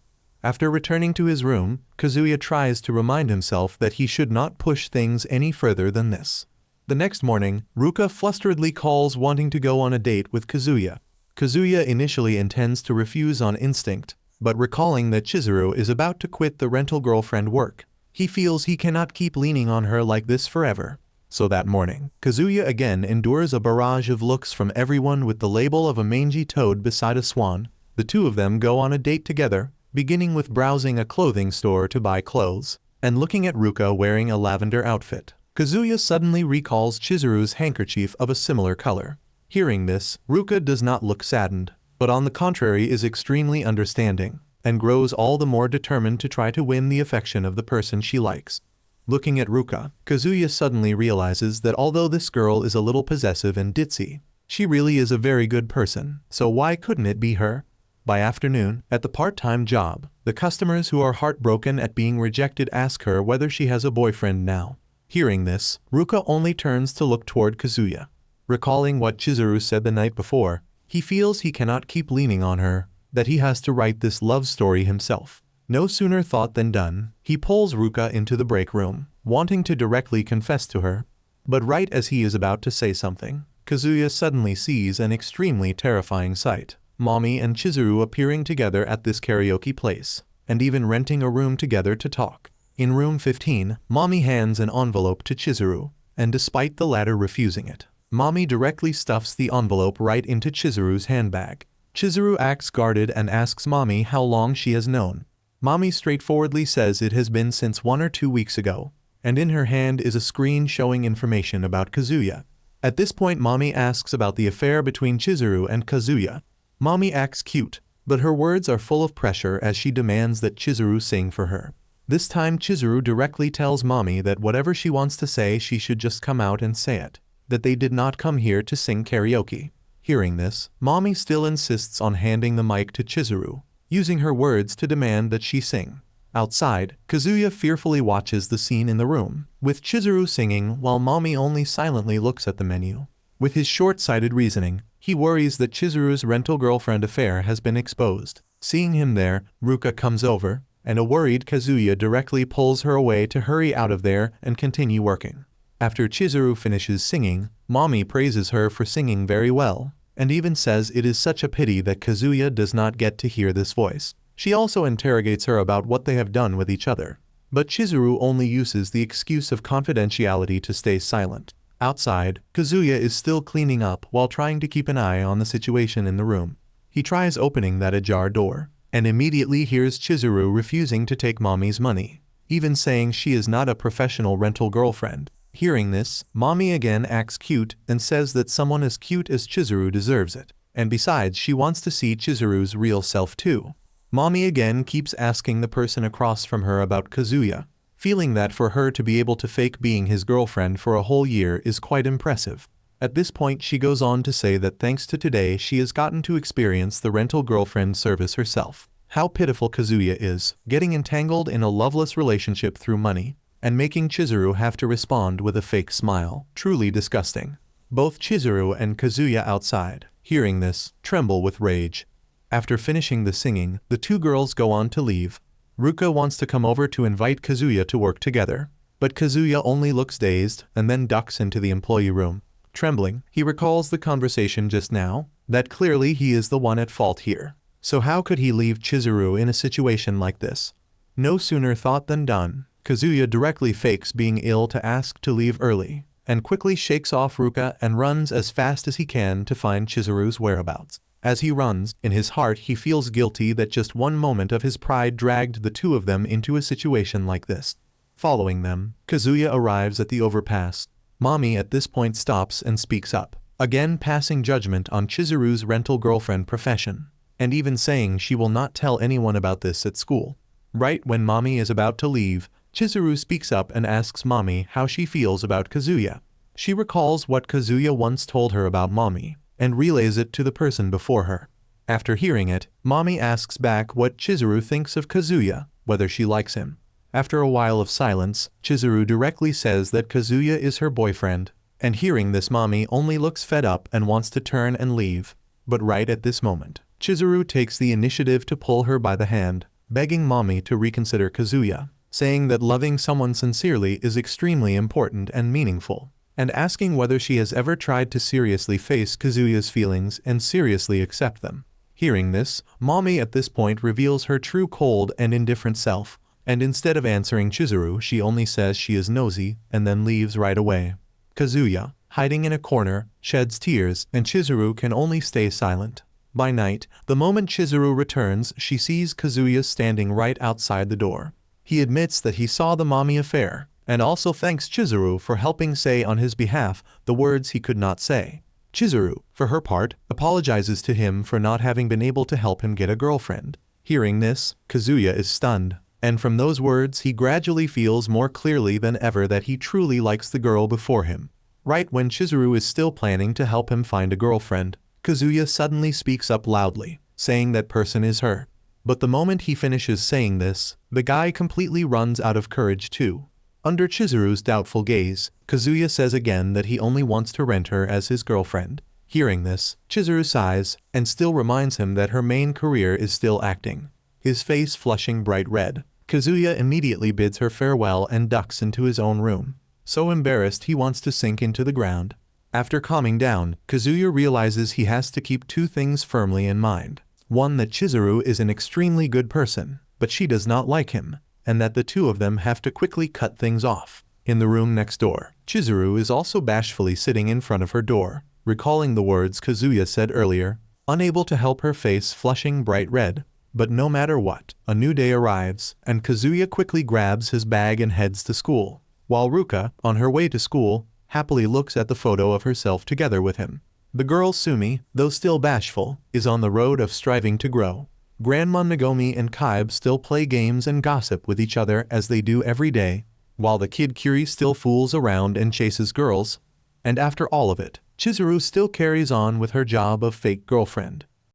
After returning to his room, Kazuya tries to remind himself that he should not push things any further than this. The next morning, Ruka flusteredly calls wanting to go on a date with Kazuya. Kazuya initially intends to refuse on instinct, but recalling that Chizuru is about to quit the rental girlfriend work, he feels he cannot keep leaning on her like this forever. So that morning, Kazuya again endures a barrage of looks from everyone with the label of a mangy toad beside a swan. The two of them go on a date together, beginning with browsing a clothing store to buy clothes, and looking at Ruka wearing a lavender outfit. Kazuya suddenly recalls Chizuru's handkerchief of a similar color. Hearing this, Ruka does not look saddened, but on the contrary is extremely understanding, and grows all the more determined to try to win the affection of the person she likes. Looking at Ruka, Kazuya suddenly realizes that although this girl is a little possessive and ditzy, she really is a very good person, so why couldn't it be her? By afternoon, at the part-time job, the customers who are heartbroken at being rejected ask her whether she has a boyfriend now. Hearing this, Ruka only turns to look toward Kazuya. Recalling what Chizuru said the night before, he feels he cannot keep leaning on her, that he has to write this love story himself. No sooner thought than done, he pulls Ruka into the break room, wanting to directly confess to her. But right as he is about to say something, Kazuya suddenly sees an extremely terrifying sight. Mami and Chizuru appearing together at this karaoke place, and even renting a room together to talk. In room 15, Mami hands an envelope to Chizuru, and despite the latter refusing it, Mami directly stuffs the envelope right into Chizuru's handbag. Chizuru acts guarded and asks Mami how long she has known. Mami straightforwardly says it has been since 1 or 2 weeks ago, and in her hand is a screen showing information about Kazuya. At this point Mami asks about the affair between Chizuru and Kazuya. Mami acts cute, but her words are full of pressure as she demands that Chizuru sing for her. This time Chizuru directly tells Mami that whatever she wants to say she should just come out and say it, that they did not come here to sing karaoke. Hearing this, Mommy still insists on handing the mic to Chizuru, using her words to demand that she sing. Outside, Kazuya fearfully watches the scene in the room, with Chizuru singing while Mommy only silently looks at the menu. With his short-sighted reasoning, he worries that Chizuru's rental girlfriend affair has been exposed. Seeing him there, Ruka comes over, and a worried Kazuya directly pulls her away to hurry out of there and continue working. After Chizuru finishes singing, Mommy praises her for singing very well, and even says it is such a pity that Kazuya does not get to hear this voice. She also interrogates her about what they have done with each other, but Chizuru only uses the excuse of confidentiality to stay silent. Outside, Kazuya is still cleaning up while trying to keep an eye on the situation in the room. He tries opening that ajar door, and immediately hears Chizuru refusing to take Mommy's money, even saying she is not a professional rental girlfriend. Hearing this, Mommy again acts cute and says that someone as cute as Chizuru deserves it, and besides she wants to see Chizuru's real self too. Mommy again keeps asking the person across from her about Kazuya, feeling that for her to be able to fake being his girlfriend for a whole year is quite impressive. At this point she goes on to say that thanks to today she has gotten to experience the rental girlfriend service herself. How pitiful Kazuya is, getting entangled in a loveless relationship through money, and making Chizuru have to respond with a fake smile. Truly disgusting. Both Chizuru and Kazuya outside, hearing this, tremble with rage. After finishing the singing, the two girls go on to leave. Ruka wants to come over to invite Kazuya to work together, but Kazuya only looks dazed and then ducks into the employee room. Trembling, he recalls the conversation just now, that clearly he is the one at fault here. So how could he leave Chizuru in a situation like this? No sooner thought than done. Kazuya directly fakes being ill to ask to leave early, and quickly shakes off Ruka and runs as fast as he can to find Chizuru's whereabouts. As he runs, in his heart he feels guilty that just one moment of his pride dragged the two of them into a situation like this. Following them, Kazuya arrives at the overpass. Mommy at this point stops and speaks up, again passing judgment on Chizuru's rental girlfriend profession, and even saying she will not tell anyone about this at school. Right when Mommy is about to leave, Chizuru speaks up and asks Mommy how she feels about Kazuya. She recalls what Kazuya once told her about Mommy, and relays it to the person before her. After hearing it, Mommy asks back what Chizuru thinks of Kazuya, whether she likes him. After a while of silence, Chizuru directly says that Kazuya is her boyfriend, and hearing this Mommy only looks fed up and wants to turn and leave. But right at this moment, Chizuru takes the initiative to pull her by the hand, begging Mommy to reconsider Kazuya, saying that loving someone sincerely is extremely important and meaningful, and asking whether she has ever tried to seriously face Kazuya's feelings and seriously accept them. Hearing this, Mommy at this point reveals her true cold and indifferent self, and instead of answering Chizuru she only says she is nosy and then leaves right away. Kazuya, hiding in a corner, sheds tears and Chizuru can only stay silent. By night, the moment Chizuru returns she sees Kazuya standing right outside the door. He admits that he saw the Mommy affair, and also thanks Chizuru for helping say on his behalf the words he could not say. Chizuru, for her part, apologizes to him for not having been able to help him get a girlfriend. Hearing this, Kazuya is stunned, and from those words he gradually feels more clearly than ever that he truly likes the girl before him. Right when Chizuru is still planning to help him find a girlfriend, Kazuya suddenly speaks up loudly, saying that person is her. But the moment he finishes saying this, the guy completely runs out of courage too. Under Chizuru's doubtful gaze, Kazuya says again that he only wants to rent her as his girlfriend. Hearing this, Chizuru sighs, and still reminds him that her main career is still acting. His face flushing bright red, Kazuya immediately bids her farewell and ducks into his own room. So embarrassed he wants to sink into the ground. After calming down, Kazuya realizes he has to keep two things firmly in mind. One, that Chizuru is an extremely good person, but she does not like him, and that the two of them have to quickly cut things off. In the room next door, Chizuru is also bashfully sitting in front of her door, recalling the words Kazuya said earlier, unable to help her face flushing bright red. But no matter what, a new day arrives, and Kazuya quickly grabs his bag and heads to school, while Ruka, on her way to school, happily looks at the photo of herself together with him. The girl Sumi, though still bashful, is on the road of striving to grow. Grandma Nagomi and Kaibe still play games and gossip with each other as they do every day, while the kid Kiri still fools around and chases girls. And after all of it, Chizuru still carries on with her job of fake girlfriend.